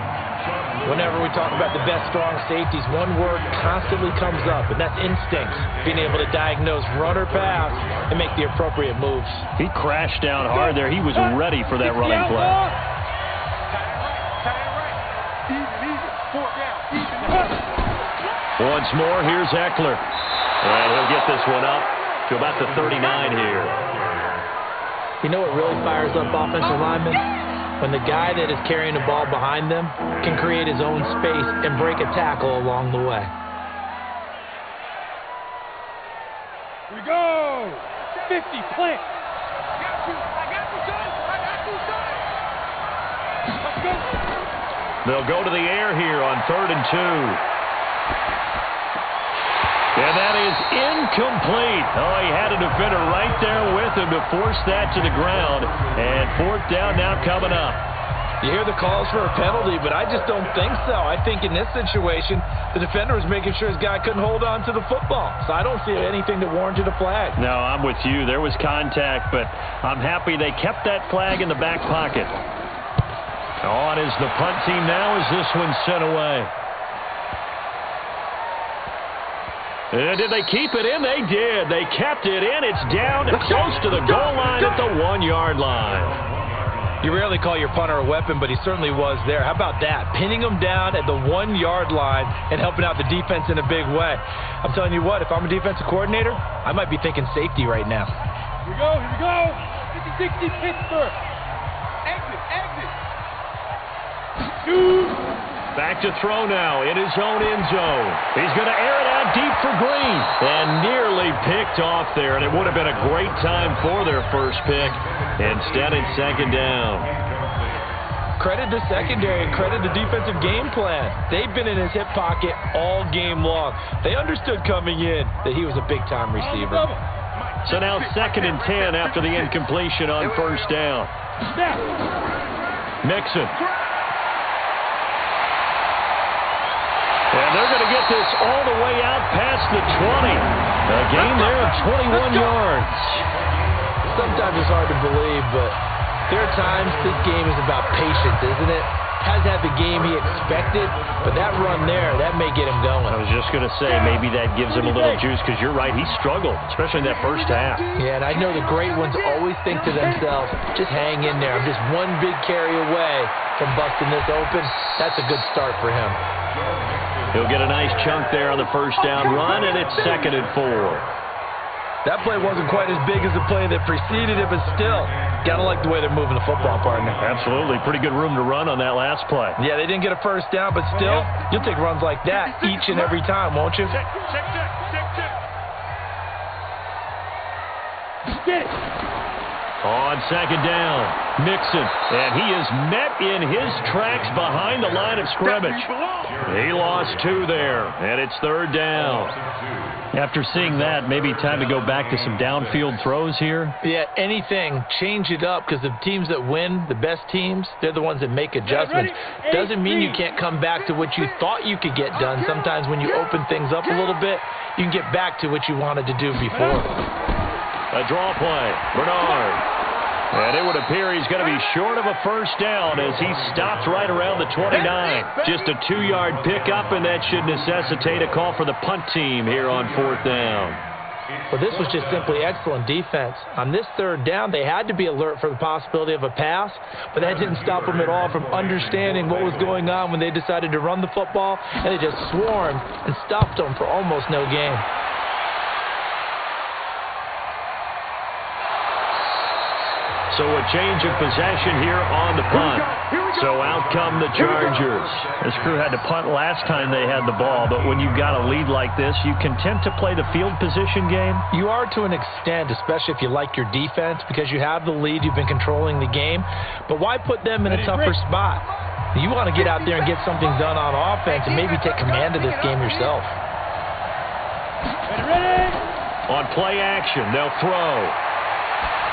Speaker 2: Whenever we talk about the best strong safeties, one word constantly comes up, and that's instinct. Being able to diagnose run or pass and make the appropriate moves.
Speaker 6: He crashed down hard there. He was ready for that running play.
Speaker 1: Once more, here's Eckler. And he'll get this one up to about the 39 here.
Speaker 2: You know what really fires up offensive linemen? When the guy that is carrying the ball behind them can create his own space and break a tackle along the way.
Speaker 3: Here we go. 50, plant.
Speaker 1: They'll go to the air here on 3rd and 2. And that is incomplete. Oh, he had a defender right there with him to force that to the ground. And 4th down now coming up.
Speaker 2: You hear the calls for a penalty, but I just don't think so. I think in this situation, the defender was making sure his guy couldn't hold on to the football. So I don't see anything that warranted a flag.
Speaker 6: No, I'm with you. There was contact, but I'm happy they kept that flag in the back pocket. On is the punt team now as this one's sent away. And did they keep it in? They did. They kept it in. It's down close to the goal line at the 1-yard line.
Speaker 2: You rarely call your punter a weapon, but he certainly was there. How about that? Pinning him down at the 1-yard line and helping out the defense in a big way. I'm telling you what, if I'm a defensive coordinator, I might be thinking safety right now.
Speaker 3: Here we go, here we go. 50-60 Pittsburgh. Exit. 2.
Speaker 1: Back to throw now in his own end zone. He's going to air it out deep for Green. And nearly picked off there. And it would have been a great time for their first pick. Instead, it's 2nd down.
Speaker 2: Credit the secondary and credit the defensive game plan. They've been in his hip pocket all game long. They understood coming in that he was a big-time receiver.
Speaker 1: So now 2nd and 10 after the incompletion on 1st down. Mixon. And they're going to get this all the way out past the 20. A gain there of 21 yards.
Speaker 2: Sometimes it's hard to believe, but there are times this game is about patience, isn't it? Hasn't had the game he expected, but that run there, that may get him going.
Speaker 6: I was just going to say, maybe that gives him a little juice, because you're right, he struggled, especially in that first half.
Speaker 2: Yeah, and I know the great ones always think to themselves, just hang in there. I'm just one big carry away from busting this open. That's a good start for him.
Speaker 1: He'll get a nice chunk there on the 1st down run, and it's 2nd and 4.
Speaker 2: That play wasn't quite as big as the play that preceded it, but still, gotta like the way they're moving the football, partner.
Speaker 6: Absolutely. Pretty good room to run on that last play.
Speaker 2: Yeah, they didn't get a 1st down, but still, you'll take runs like that each and every time, won't you?
Speaker 3: Get it.
Speaker 1: On 2nd down, Mixon, and he is met in his tracks behind the line of scrimmage. He lost 2 there, and it's 3rd down.
Speaker 6: After seeing that, maybe time to go back to some downfield throws here.
Speaker 2: Yeah, anything, change it up, because the teams that win, the best teams, they're the ones that make adjustments. Doesn't mean you can't come back to what you thought you could get done. Sometimes when you open things up a little bit, you can get back to what you wanted to do before.
Speaker 1: A draw play, Bernard. And it would appear he's going to be short of a 1st down as he stopped right around the 29. Just a 2-yard pickup, and that should necessitate a call for the punt team here on 4th down.
Speaker 2: Well, this was just simply excellent defense. On this 3rd down, they had to be alert for the possibility of a pass, but that didn't stop them at all from understanding what was going on when they decided to run the football, and they just swarmed and stopped them for almost no gain.
Speaker 1: So a change of possession here on the punt. So out come the Chargers.
Speaker 6: This crew had to punt last time they had the ball, but when you've got a lead like this, you content to play the field position game?
Speaker 2: You are to an extent, especially if you like your defense, because you have the lead, you've been controlling the game. But why put them in a tougher spot? You want to get out there and get something done on offense and maybe take command of this game yourself.
Speaker 3: Ready?
Speaker 1: On play action, they'll throw.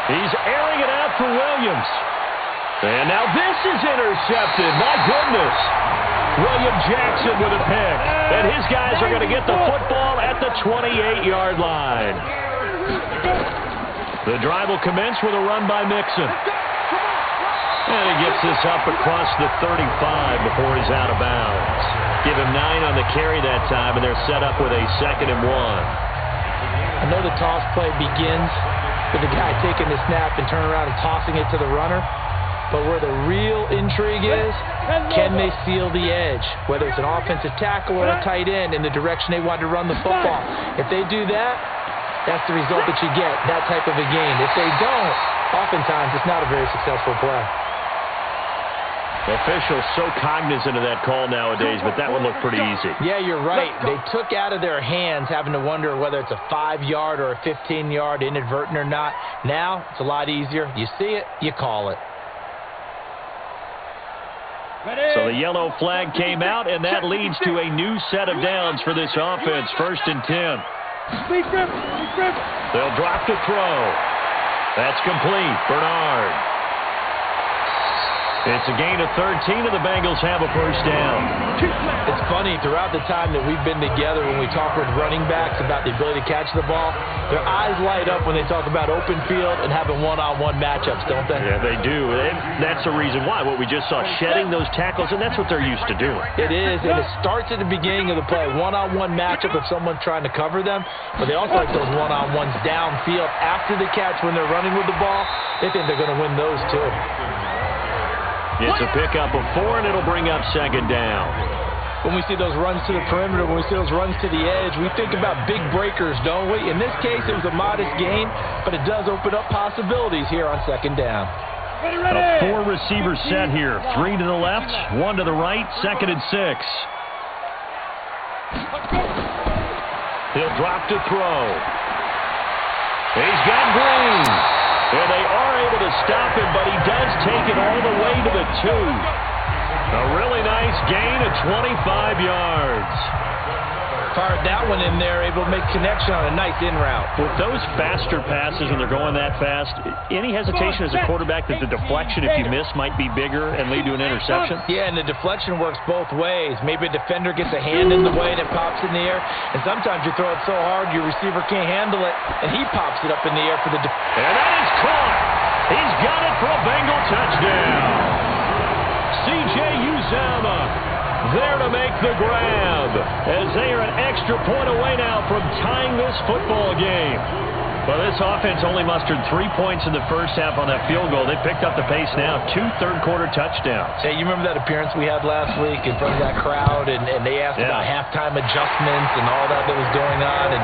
Speaker 1: He's airing it out for Williams. And now this is intercepted. My goodness. William Jackson with a pick. And his guys are going to get the football at the 28-yard line. The drive will commence with a run by Mixon. And he gets this up across the 35 before he's out of bounds. Give him 9 on the carry that time, and they're set up with a 2nd and 1.
Speaker 2: I know the toss play begins with the guy taking the snap and turning around and tossing it to the runner. But where the real intrigue is, can they seal the edge? Whether it's an offensive tackle or a tight end in the direction they want to run the football. If they do that, that's the result that you get, that type of a game. If they don't, oftentimes it's not a very successful play.
Speaker 1: Officials so cognizant of that call nowadays, but that one looked pretty easy.
Speaker 2: Yeah, you're right. They took out of their hands having to wonder whether it's a 5-yard or a 15-yard inadvertent or not. Now, it's a lot easier. You see it, you call it.
Speaker 1: So the yellow flag came out, and that leads to a new set of downs for this offense. 1st and 10. They'll drop to throw. That's complete. Bernard. It's a gain of 13, and the Bengals have a 1st down.
Speaker 2: It's funny, throughout the time that we've been together, when we talk with running backs about the ability to catch the ball, their eyes light up when they talk about open field and having one-on-one matchups, don't they?
Speaker 1: Yeah, they do. And that's the reason why. What we just saw, shedding those tackles, and that's what they're used to doing.
Speaker 2: It is, and it starts at the beginning of the play. One-on-one matchup with someone trying to cover them, but they also like those one-on-ones downfield after the catch when they're running with the ball. They think they're going to win those, too.
Speaker 1: It's a pickup of 4, and it'll bring up 2nd down.
Speaker 2: When we see those runs to the perimeter, when we see those runs to the edge, we think about big breakers, don't we? In this case, it was a modest gain, but it does open up possibilities here on 2nd down.
Speaker 1: A 4-receiver set here. 3 to the left, 1 to the right, 2nd and 6. He'll drop to throw. He's got Green. And they are able to stop him, but he does take it all the way to the 2. A really nice gain of 25 yards.
Speaker 2: Fired that one in there, able to make connection on a nice in route.
Speaker 1: With those faster passes and they're going that fast, any hesitation as a quarterback that the deflection, if you miss, might be bigger and lead to an interception?
Speaker 2: Yeah, and the deflection works both ways. Maybe a defender gets a hand in the way and it pops in the air, and sometimes you throw it so hard your receiver can't handle it, and he pops it up in the air for the
Speaker 1: And that is caught. He's got it for a Bengal touchdown. C.J. Uzomah there to make the grab, as they are an extra point away now from tying this football game. Well, this offense only mustered 3 points in the first half on that field goal. They picked up the pace now, 2 third-quarter touchdowns.
Speaker 2: Hey, you remember that appearance we had last week in front of that crowd, and they asked about halftime adjustments and all that was going on, and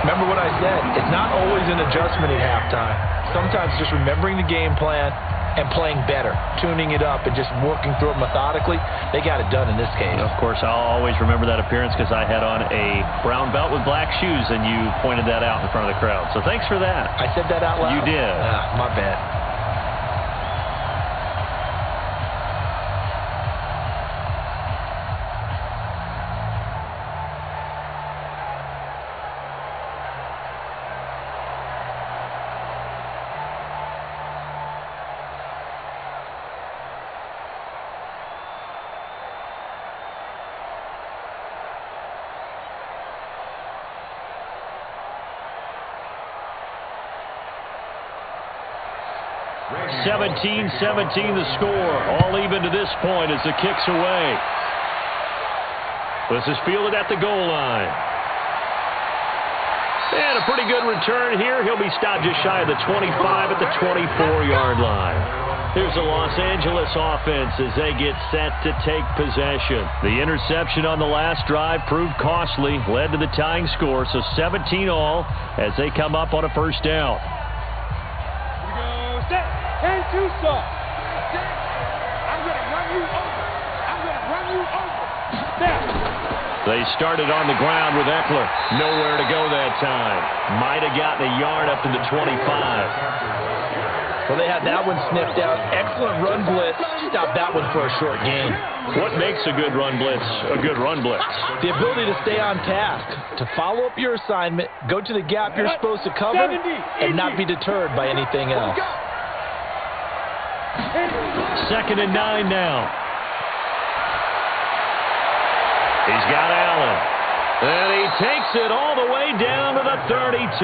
Speaker 2: remember what I said, it's not always an adjustment at halftime. Sometimes just remembering the game plan and playing better, tuning it up, and just working through it methodically. They got it done in this case.
Speaker 1: Of course, I'll always remember that appearance because I had on a brown belt with black shoes, and you pointed that out in front of the crowd. So thanks for that.
Speaker 2: I said that out loud?
Speaker 1: You did.
Speaker 2: My bad.
Speaker 1: – 17-17 the score. All even to this point as the kick's away. This is fielded at the goal line. And a pretty good return here. He'll be stopped just shy of the 25 at the 24-yard line. Here's the Los Angeles offense as they get set to take possession. The interception on the last drive proved costly, led to the tying score, so 17 all as they come up on a 1st down.
Speaker 3: And Tucson. I'm going to run you over. I'm going to run you over. Step.
Speaker 1: They started on the ground with Eckler. Nowhere to go that time. Might have gotten a yard up to the 25.
Speaker 2: Well, they had that one sniffed out. Excellent run blitz. Stopped that one for a short gain.
Speaker 1: What makes a good run blitz a good run blitz?
Speaker 2: The ability to stay on task, to follow up your assignment, go to the gap you're supposed to cover, and not be deterred by anything else.
Speaker 1: 2nd and 9 now. He's got Allen. And he takes it all the way down to the 32.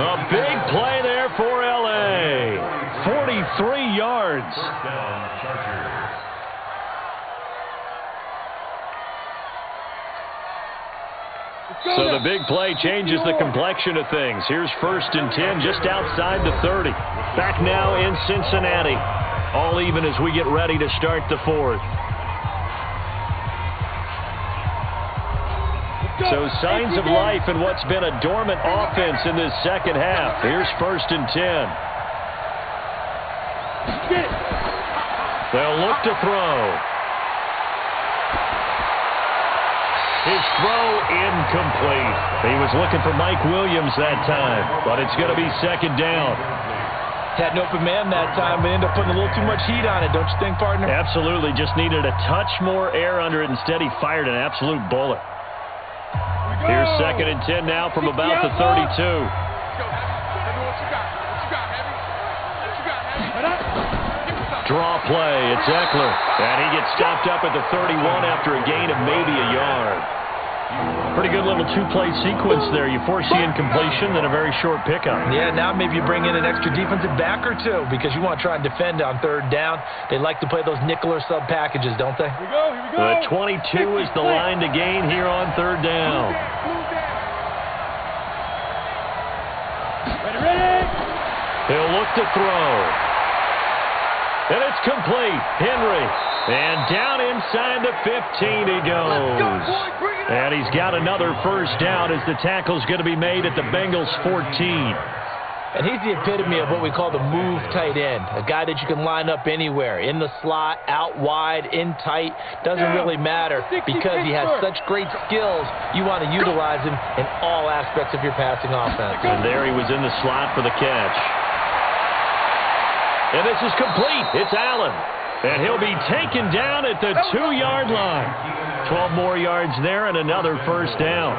Speaker 1: A big play there for L.A.
Speaker 6: 43 yards.
Speaker 5: First down, Chargers.
Speaker 1: So the big play changes the complexion of things. Here's 1st and 10 just outside the 30. Back now in Cincinnati. All even as we get ready to start the 4th. So signs of life in what's been a dormant offense in this second half. Here's 1st and 10. They'll look to throw. His throw incomplete. He was looking for Mike Williams that time, but it's going to be 2nd down.
Speaker 2: Had an open man that time, but ended up putting a little too much heat on it, don't you think, partner?
Speaker 6: Absolutely. Just needed a touch more air under it. Instead, he fired an absolute bullet.
Speaker 1: Here's 2nd and 10 now from about the 32. Draw play. It's Eckler. And he gets stopped up at the 31 after a gain of maybe a yard.
Speaker 6: Pretty good little two-play sequence there. You force the incompletion, then a very short pickup.
Speaker 2: Yeah, now maybe you bring in an extra defensive back or two because you want to try and defend on 3rd down. They like to play those nickel or sub packages, don't they?
Speaker 3: Here we go.
Speaker 1: The 22 is the line to gain here on 3rd down.
Speaker 3: Ready.
Speaker 1: He'll look to throw. And it's complete. Henry. And down inside the 15 he goes. And he's got another 1st down as the tackle's going to be made at the Bengals 14.
Speaker 2: And he's the epitome of what we call the move tight end, a guy that you can line up anywhere, in the slot, out wide, in tight, doesn't really matter because he has such great skills. You want to utilize him in all aspects of your passing offense.
Speaker 1: And there he was in the slot for the catch. And this is complete. It's Allen. And he'll be taken down at the 2-yard line. 12 more yards there and another 1st down.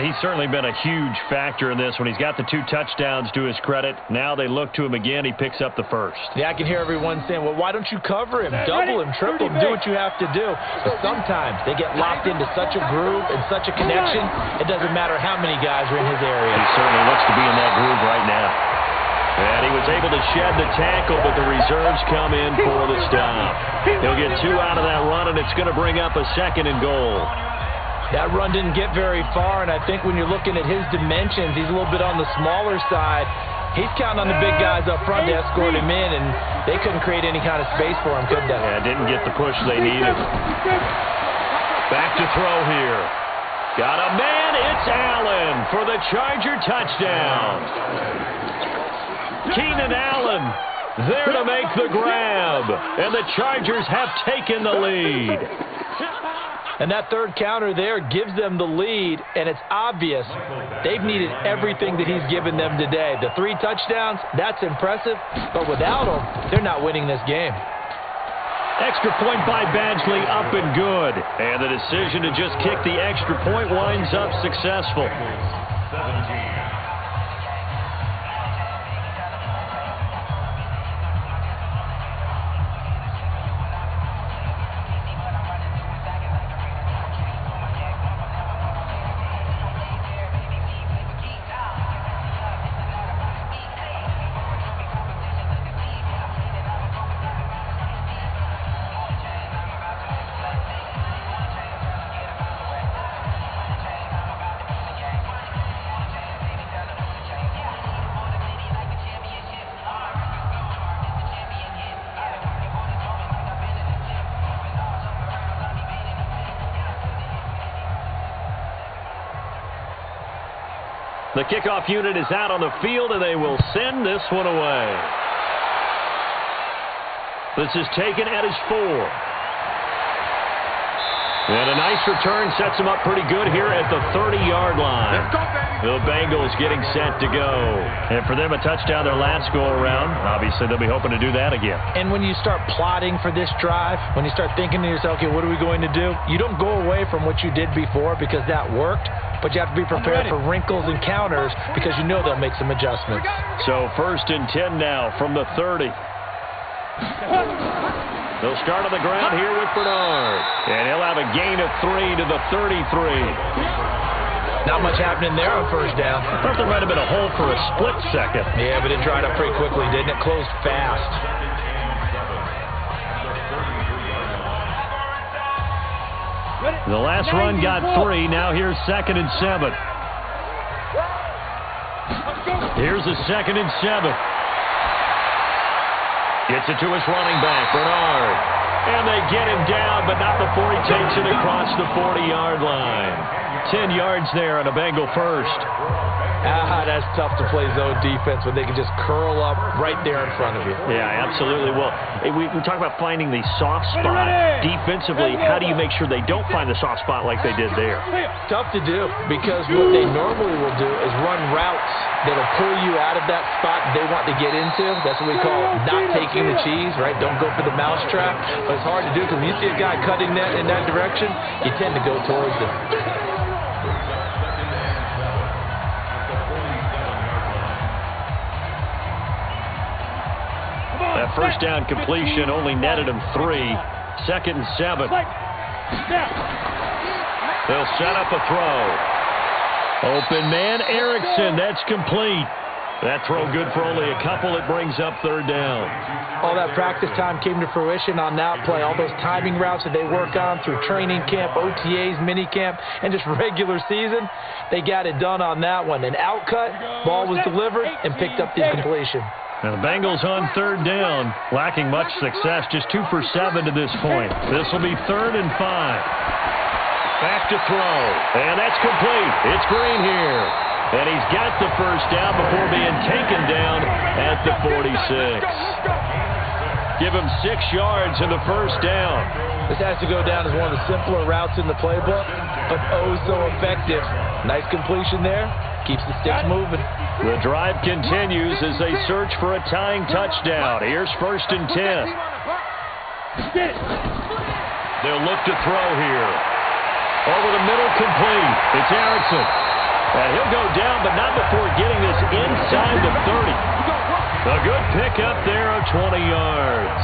Speaker 6: He's certainly been a huge factor in this when he's got the 2 touchdowns to his credit. Now they look to him again. He picks up the 1st.
Speaker 2: Yeah, I can hear everyone saying, well, why don't you cover him? Double him, triple him, do what you have to do. But sometimes they get locked into such a groove and such a connection, it doesn't matter how many guys are in his area.
Speaker 1: He certainly looks to be in that groove right now. And he was able to shed the tackle, but the reserves come in for the stop. He'll get 2 out of that run, and it's going to bring up a 2nd and goal.
Speaker 2: That run didn't get very far, and I think when you're looking at his dimensions, he's a little bit on the smaller side. He's counting on the big guys up front to escort him in, and they couldn't create any kind of space for him, could they?
Speaker 1: Yeah, didn't get the push they needed. Back to throw here. Got a man. It's Allen for the Charger touchdown. Keenan Allen there to make the grab, and the Chargers have taken the lead.
Speaker 2: And that 3rd counter there gives them the lead, and it's obvious they've needed everything that he's given them today. The 3 touchdowns, that's impressive, but without him, they're not winning this game.
Speaker 1: Extra point by Badgley, up and good. And the decision to just kick the extra point winds up successful.
Speaker 5: 17.
Speaker 1: The kickoff unit is out on the field, and they will send this one away. This is taken at his 4. And a nice return sets him up pretty good here at the 30-yard line.
Speaker 4: Let's go, baby.
Speaker 1: The Bengals getting set to go.
Speaker 6: And for them, a touchdown their last go-around. Obviously, they'll be hoping to do that again.
Speaker 2: And when you start plotting for this drive, when you start thinking to yourself, okay, what are we going to do? You don't go away from what you did before because that worked, but you have to be prepared for wrinkles and counters because you know they'll make some adjustments.
Speaker 1: So 1st and 10 now from the 30. They'll start on the ground here with Bernard. And he'll have a gain of 3 to the 33.
Speaker 2: Not much happening there on first down.
Speaker 6: I thought there might have been a hole for a split second.
Speaker 2: Yeah, but it dried up pretty quickly, didn't it? Closed fast.
Speaker 6: The last run got 3. Now here's 2nd and 7. Here's a 2nd and 7. Gets it to his running back, Bernard. And they get him down, but not before he takes it across the 40-yard line. 10 yards there on a Bengal first.
Speaker 2: That's tough to play zone defense when they can just curl up right there in front of you.
Speaker 6: Yeah, absolutely. Well, we talk about finding the soft spot defensively. How do you make sure they don't find the soft spot like they did there?
Speaker 2: Tough to do because what they normally will do is run routes that'll pull you out of that spot they want to get into. That's what we call not taking the cheese, right? Don't go for the mousetrap. But it's hard to do because when you see a guy cutting that in that direction, you tend to go towards him.
Speaker 6: That first down completion only netted him 3. 2nd and 7. They'll set up a throw. Open man, Erickson. That's complete. That throw good for only a couple. It brings up 3rd down.
Speaker 2: All that practice time came to fruition on that play. All those timing routes that they work on through training camp, OTAs, mini camp, and just regular season, they got it done on that one. An outcut, ball was delivered, and picked up the completion.
Speaker 6: Now the Bengals on 3rd down, lacking much success, just 2 for 7 to this point. This will be 3rd and 5. Back to throw, and that's complete. It's Green here, and he's got the first down before being taken down at the 46. Give him 6 yards in the first down.
Speaker 2: This has to go down as one of the simpler routes in the playbook, but oh so effective. Nice completion there. Keeps the sticks moving.
Speaker 6: The drive continues as they search for a tying touchdown. Here's 1st and 10. They'll look to throw here. Over the middle, complete. It's Erickson. And he'll go down, but not before getting this inside the 30. A good pickup there of 20 yards.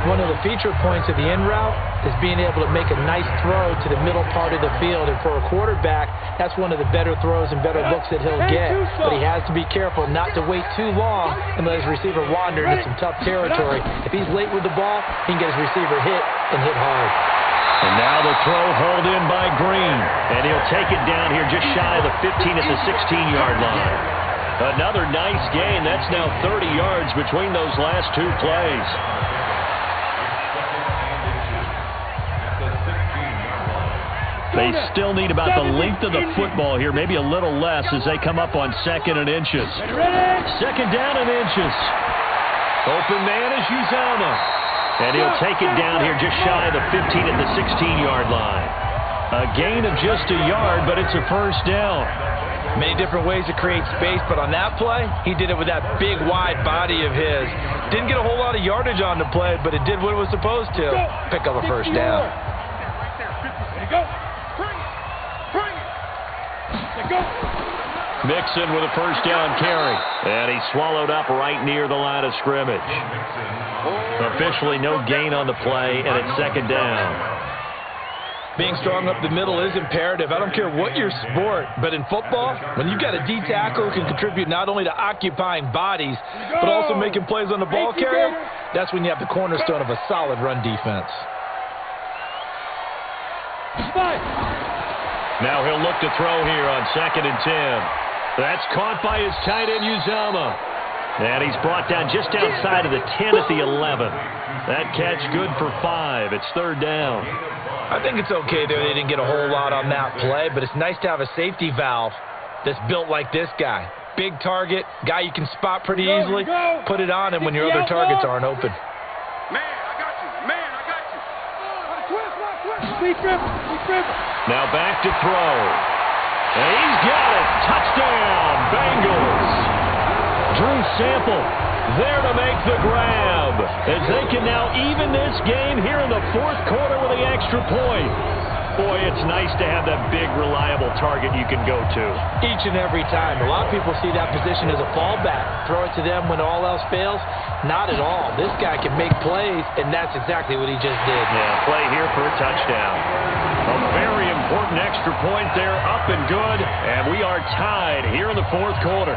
Speaker 2: One of the feature points of the in route is being able to make a nice throw to the middle part of the field. And for a quarterback, that's one of the better throws and better looks that he'll get. But he has to be careful not to wait too long and let his receiver wander into some tough territory. If he's late with the ball, he can get his receiver hit and hit hard.
Speaker 6: And now the throw hauled in by Green. And he'll take it down here just shy of the 15 at the 16-yard line. Another nice gain. That's now 30 yards between those last 2 plays. They still need about the length of the football here, maybe a little less as they come up on 2nd and inches. 2nd down and inches. Open man is Uzama. And he'll take it down here just shy of the 15 at the 16-yard line. A gain of just a yard, but it's a first down.
Speaker 2: Many different ways to create space, but on that play, he did it with that big, wide body of his. Didn't get a whole lot of yardage on the play, but it did what it was supposed to. Pick up a first down.
Speaker 6: Mixon with a first down carry. And he's swallowed up right near the line of scrimmage. Officially no gain on the play, and it's 2nd down.
Speaker 2: Being strong up the middle is imperative. I don't care what your sport, but in football, when you've got a D tackle who can contribute not only to occupying bodies, but also making plays on the ball carrier, that's when you have the cornerstone of a solid run defense.
Speaker 6: Now he'll look to throw here on 2nd and 10. That's caught by his tight end, Uzama. And he's brought down just outside of the 10 at the 11. That catch good for 5. It's 3rd down.
Speaker 2: I think it's okay there. They didn't get a whole lot on that play, but it's nice to have a safety valve that's built like this guy. Big target, guy you can spot pretty easily. Put it on him when your other targets aren't open.
Speaker 4: Man, I got you. Man, I got you.
Speaker 6: Now back to throw. And he's got it. Touchdown, Bengals. Drew Sample there to make the grab as they can now even this game here in the 4th quarter with the extra point. Boy, it's nice to have that big, reliable target you can go to.
Speaker 2: Each and every time. A lot of people see that position as a fallback. Throw it to them when all else fails. Not at all. This guy can make plays, and that's exactly what he just did.
Speaker 6: Yeah, play here for a touchdown. A very
Speaker 1: important extra point there, up and good, and we are tied here in the fourth quarter.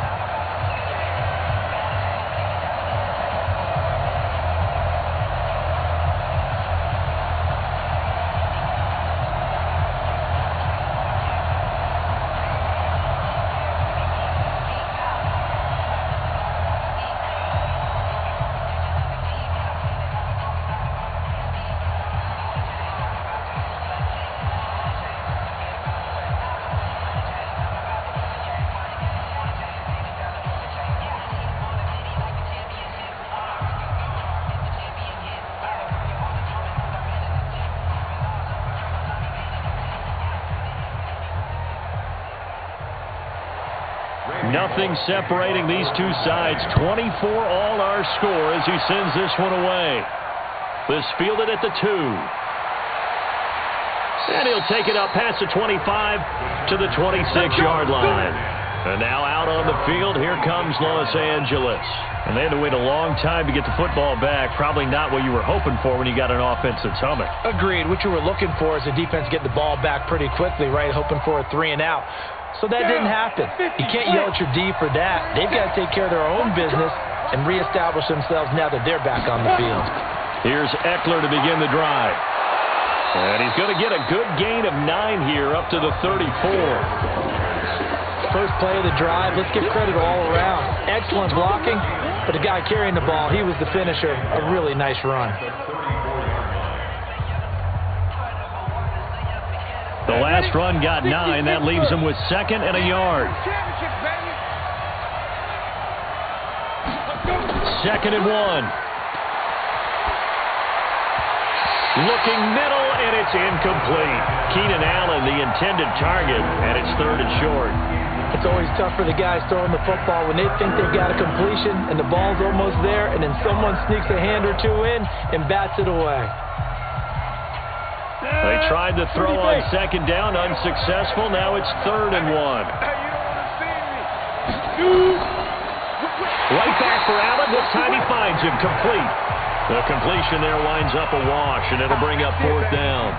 Speaker 1: Nothing separating these two sides. 24 all our score as he sends this one away. This fielded at the 2. And he'll take it up past the 25 to the 26-yard line. And now out on the field, here comes Los Angeles. And they had to wait a long time to get the football back. Probably not what you were hoping for when you got an offense that's humming.
Speaker 2: Agreed. What you were looking for is the defense get the ball back pretty quickly, right? Hoping for a 3-and-out. So that didn't happen. You can't yell at your D for that. They've got to take care of their own business and reestablish themselves now that they're back on the field.
Speaker 1: Here's Eckler to begin the drive. And he's going to get a good gain of 9 here up to the 34.
Speaker 2: First play of the drive, let's give credit all around. Excellent blocking, but the guy carrying the ball, he was the finisher. A really nice run.
Speaker 1: The last run got 9. That leaves him with 2nd and a yard. 2nd and 1. Looking middle, and it's incomplete. Keenan Allen, the intended target, and it's 3rd and short.
Speaker 2: It's always tough for the guys throwing the football when they think they've got a completion and the ball's almost there, and then someone sneaks a hand or two in and bats it away.
Speaker 1: They tried to throw on 2nd down, unsuccessful. Now it's 3rd and 1. Right back for Allen. This time he finds him complete. The completion there winds up a wash, and it'll bring up 4th down.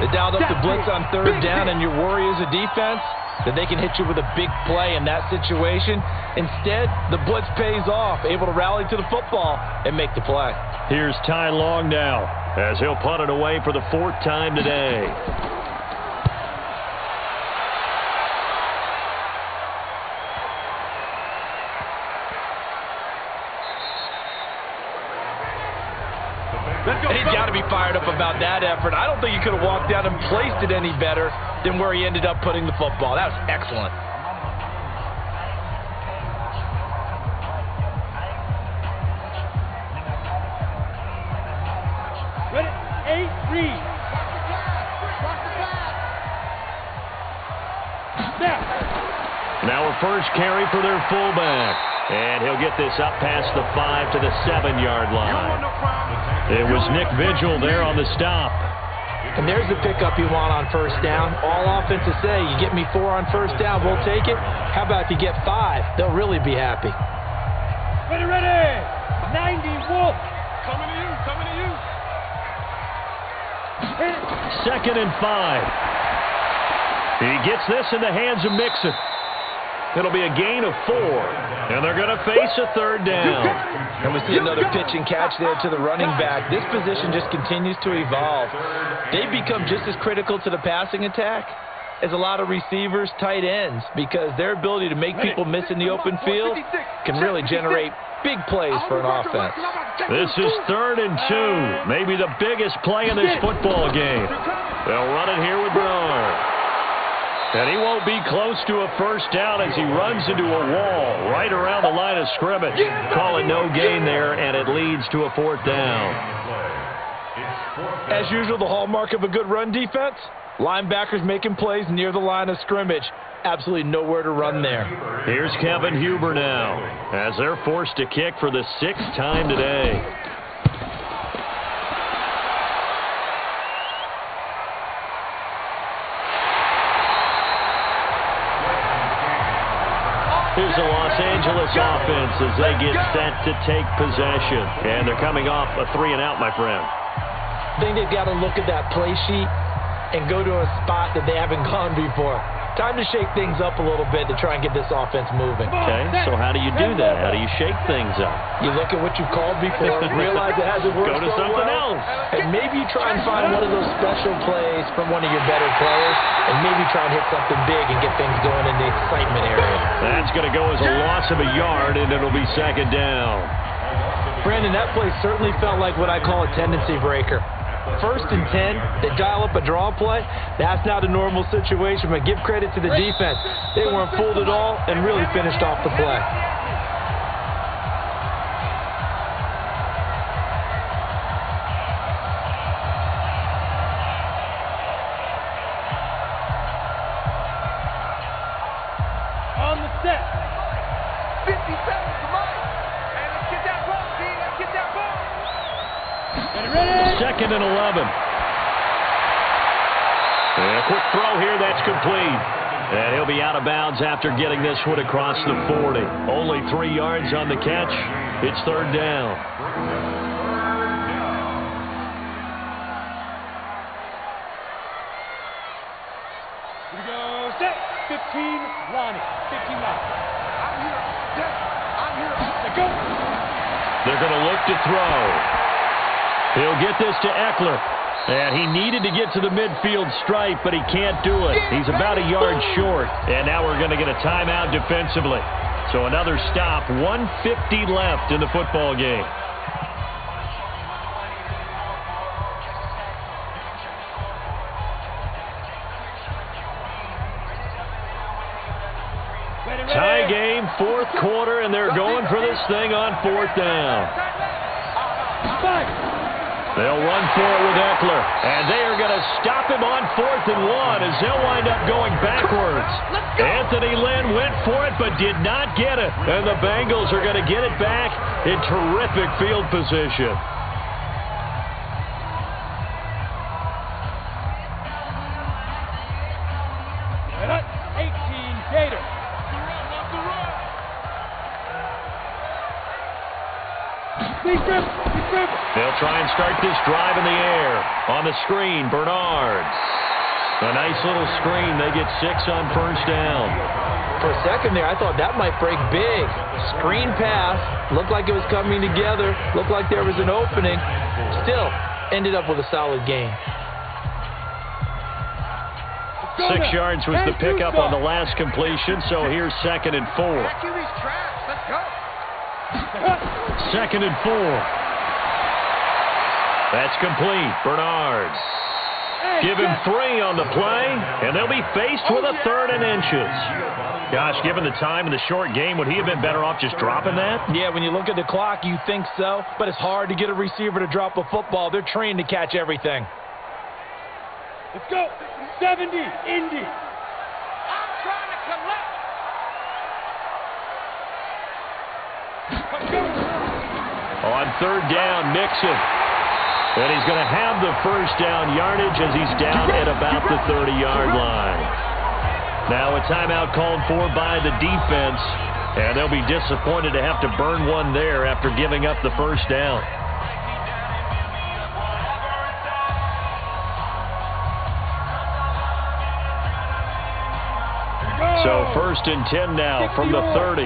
Speaker 2: They dialed up the blitz on 3rd down, and your worry as a defense that they can hit you with a big play in that situation. Instead, the blitz pays off, able to rally to the football and make the play.
Speaker 1: Here's Ty Long now, as he'll punt it away for the 4th time today.
Speaker 2: And he's got to be fired up about that effort. I don't think he could have walked down and placed it any better than where he ended up putting the football. That was excellent.
Speaker 3: Ready? 8, read.
Speaker 1: Now a first carry for their fullback. And he'll get this up past the 5 to the 7-yard line. It was Nick Vigil there on the stop.
Speaker 2: And there's the pickup you want on 1st down. All offenses say, you get me 4 on 1st down, we'll take it. How about if you get 5? They'll really be happy.
Speaker 3: Ready, ready. 90 Wolf. Coming to you, coming to you.
Speaker 1: 2nd and 5. He gets this in the hands of Mixon. It'll be a gain of 4, and they're going to face a 3rd down.
Speaker 2: And we see another pitch and catch there to the running back. This position just continues to evolve. They've become just as critical to the passing attack as a lot of receivers, tight ends, because their ability to make people miss in the open field can really generate big plays for an offense.
Speaker 1: This is 3rd and 2, maybe the biggest play in this football game. They'll run it here with Bernard. And he won't be close to a 1st down as he runs into a wall right around the line of scrimmage. Call it no gain there, and it leads to a 4th down.
Speaker 2: As usual, the hallmark of a good run defense, linebackers making plays near the line of scrimmage. Absolutely nowhere to run there.
Speaker 1: Here's Kevin Huber now, as they're forced to kick for the 6th time today. Here's the Los Angeles offense as they get set to take possession. And they're coming off a 3-and-out, my friend.
Speaker 2: I think they've got to look at that play sheet and go to a spot that they haven't gone before. Time to shake things up a little bit to try and get this offense moving.
Speaker 1: Okay, so how do you do that? How do you shake things up?
Speaker 2: You look at what you've called before, realize it hasn't worked
Speaker 1: Go to
Speaker 2: so
Speaker 1: something
Speaker 2: well,
Speaker 1: else.
Speaker 2: and maybe try and find one of those special plays from one of your better players, and maybe try and hit something big and get things going in the excitement area.
Speaker 1: That's going to go as a loss of a yard, and it'll be second down.
Speaker 2: Brandon, that play certainly felt like what I call a tendency breaker. 1st and 10, they dial up a draw play. That's not a normal situation, but give credit to the defense. They weren't fooled at all and really finished off the play.
Speaker 3: On the set.
Speaker 4: 57, come on. Hey, let's get that ball, D. Let's get that ball.
Speaker 3: Ready?
Speaker 1: Second and 11. And a quick throw here, that's complete. And he'll be out of bounds after getting this one across the 40. Only 3 yards on the catch. It's third down.
Speaker 3: Here we go. Set. 15, Lonnie. 15, Lonnie.
Speaker 4: I'm here. Yes, I'm here.
Speaker 3: Let's go.
Speaker 1: They're going to look to throw. He'll get this to Eckler. And he needed to get to the midfield stripe, but he can't do it. He's about a yard short. And now we're going to get a timeout defensively. So another stop. 1:50 left in the football game. Tie game, 4th quarter, and they're going for this thing on 4th down. They'll run for it with Eckler, and they are going to stop him on 4th and 1 as they'll wind up going backwards. Anthony Lynn went for it but did not get it, and the Bengals are going to get it back in terrific field position.
Speaker 3: Right, 18, Gator.
Speaker 1: They'll try and start this drive in the air. On the screen, Bernard. A nice little screen. They get 6 on 1st down.
Speaker 2: For a second there, I thought that might break big. Screen pass. Looked like it was coming together. Looked like there was an opening. Still, ended up with a solid gain.
Speaker 1: 6 yards was the pickup on the last completion, so here's 2nd and 4.
Speaker 4: QB's trash. Let's go.
Speaker 1: 2nd and 4. That's complete. Bernard. Give him 3 on the play, and they'll be faced with a 3rd and inches. Gosh, given the time in the short game, would he have been better off just dropping that?
Speaker 2: Yeah, when you look at the clock, you think so, but it's hard to get a receiver to drop a football. They're trained to catch everything.
Speaker 3: Let's go. 70, Indy.
Speaker 4: I'm trying to collect.
Speaker 1: On 3rd down, Mixon. And he's going to have the 1st down yardage as he's down at about the 30-yard line. Now a timeout called for by the defense, and they'll be disappointed to have to burn one there after giving up the 1st down. So 1st and 10 now from the 30.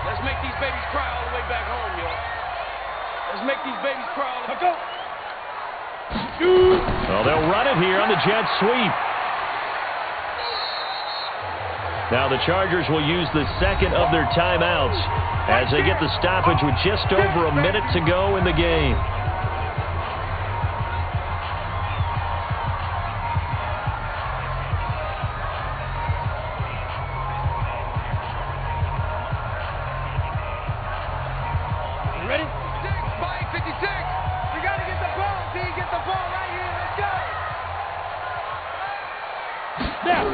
Speaker 4: Let's make these babies cry all the way back home, y'all. Let's make these babies cry all the way back home.
Speaker 1: Well, they'll run it here on the jet sweep. Now the Chargers will use the 2nd of their timeouts as they get the stoppage with just over a minute to go in the game.
Speaker 3: Ready?
Speaker 4: 56. We got to get the ball, D. Get the ball right here. Let's go.
Speaker 3: Now.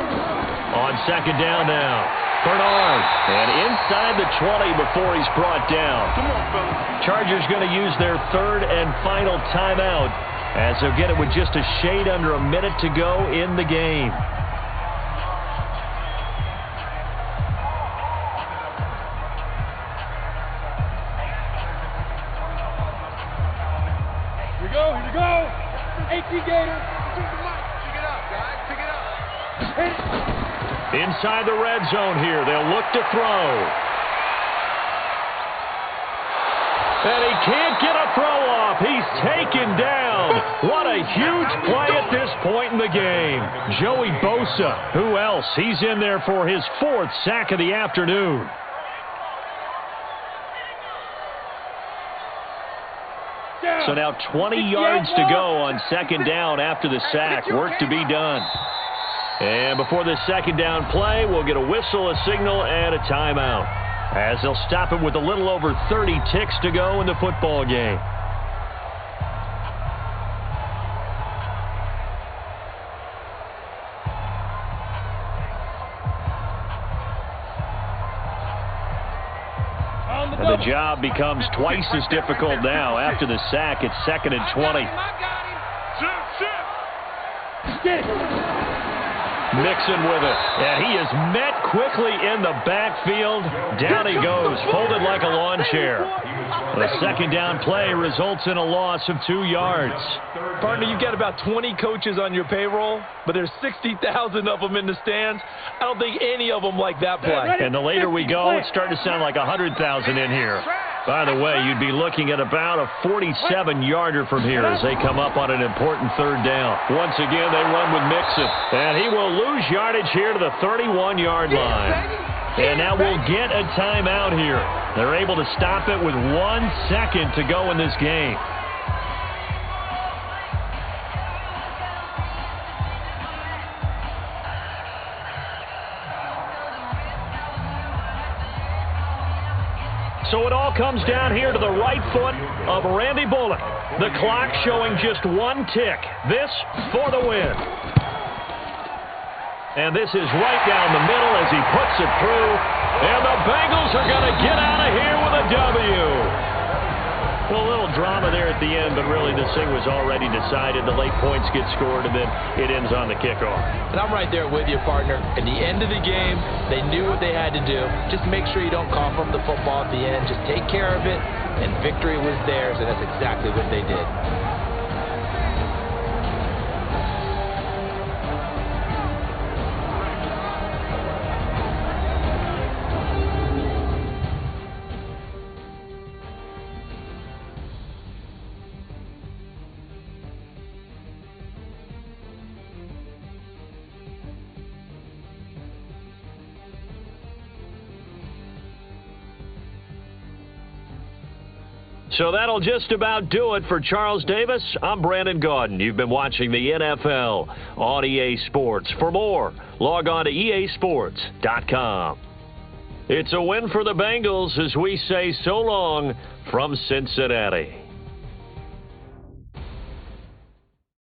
Speaker 1: On 2nd down now, Bernard. And inside the 20 before he's brought down.
Speaker 4: Come on, fellas.
Speaker 1: Chargers going to use their 3rd and final timeout as they'll get it with just a shade under a minute to go in the game.
Speaker 3: Here we go. 18 Gator.
Speaker 4: Check it out.
Speaker 1: Inside the red zone here. They'll look to throw. And he can't get a throw off. He's taken down. What a huge play at this point in the game. Joey Bosa. Who else? He's in there for his 4th sack of the afternoon. So now 20 yards to go on 2nd down after the sack. Work to be done. And before the 2nd down play, we'll get a whistle, a signal, and a timeout, as they'll stop it with a little over 30 ticks to go in the football game. And the job becomes twice as difficult now. After the sack, it's 2nd and 20. Mixon with it, and he is met quickly in the backfield. Down he goes, folded like a lawn chair. The 2nd down play results in a loss of 2 yards.
Speaker 2: Partner, you've got about 20 coaches on your payroll, but there's 60,000 of them in the stands. I don't think any of them like that play.
Speaker 1: And the later we go, it's starting to sound like 100,000 in here. By the way, you'd be looking at about a 47-yarder from here as they come up on an important 3rd down. Once again, they run with Mixon, and he will lose yardage here to the 31-yard line. And now we'll get a timeout here. They're able to stop it with 1 second to go in this game. So it all comes down here to the right foot of Randy Bullock. The clock showing just 1 tick. This for the win. And this is right down the middle as he puts it through. And the Bengals are going to get out of here with a W. Well, a little drama there at the end, but really this thing was already decided. The late points get scored, and then it ends on the kickoff.
Speaker 2: And I'm right there with you, partner. At the end of the game, they knew what they had to do. Just make sure you don't cough up the football at the end. Just take care of it, and victory was theirs, and that's exactly what they did.
Speaker 1: So that'll just about do it for Charles Davis. I'm Brandon Gaudin. You've been watching the NFL on EA Sports. For more, log on to easports.com. It's a win for the Bengals as we say so long from Cincinnati.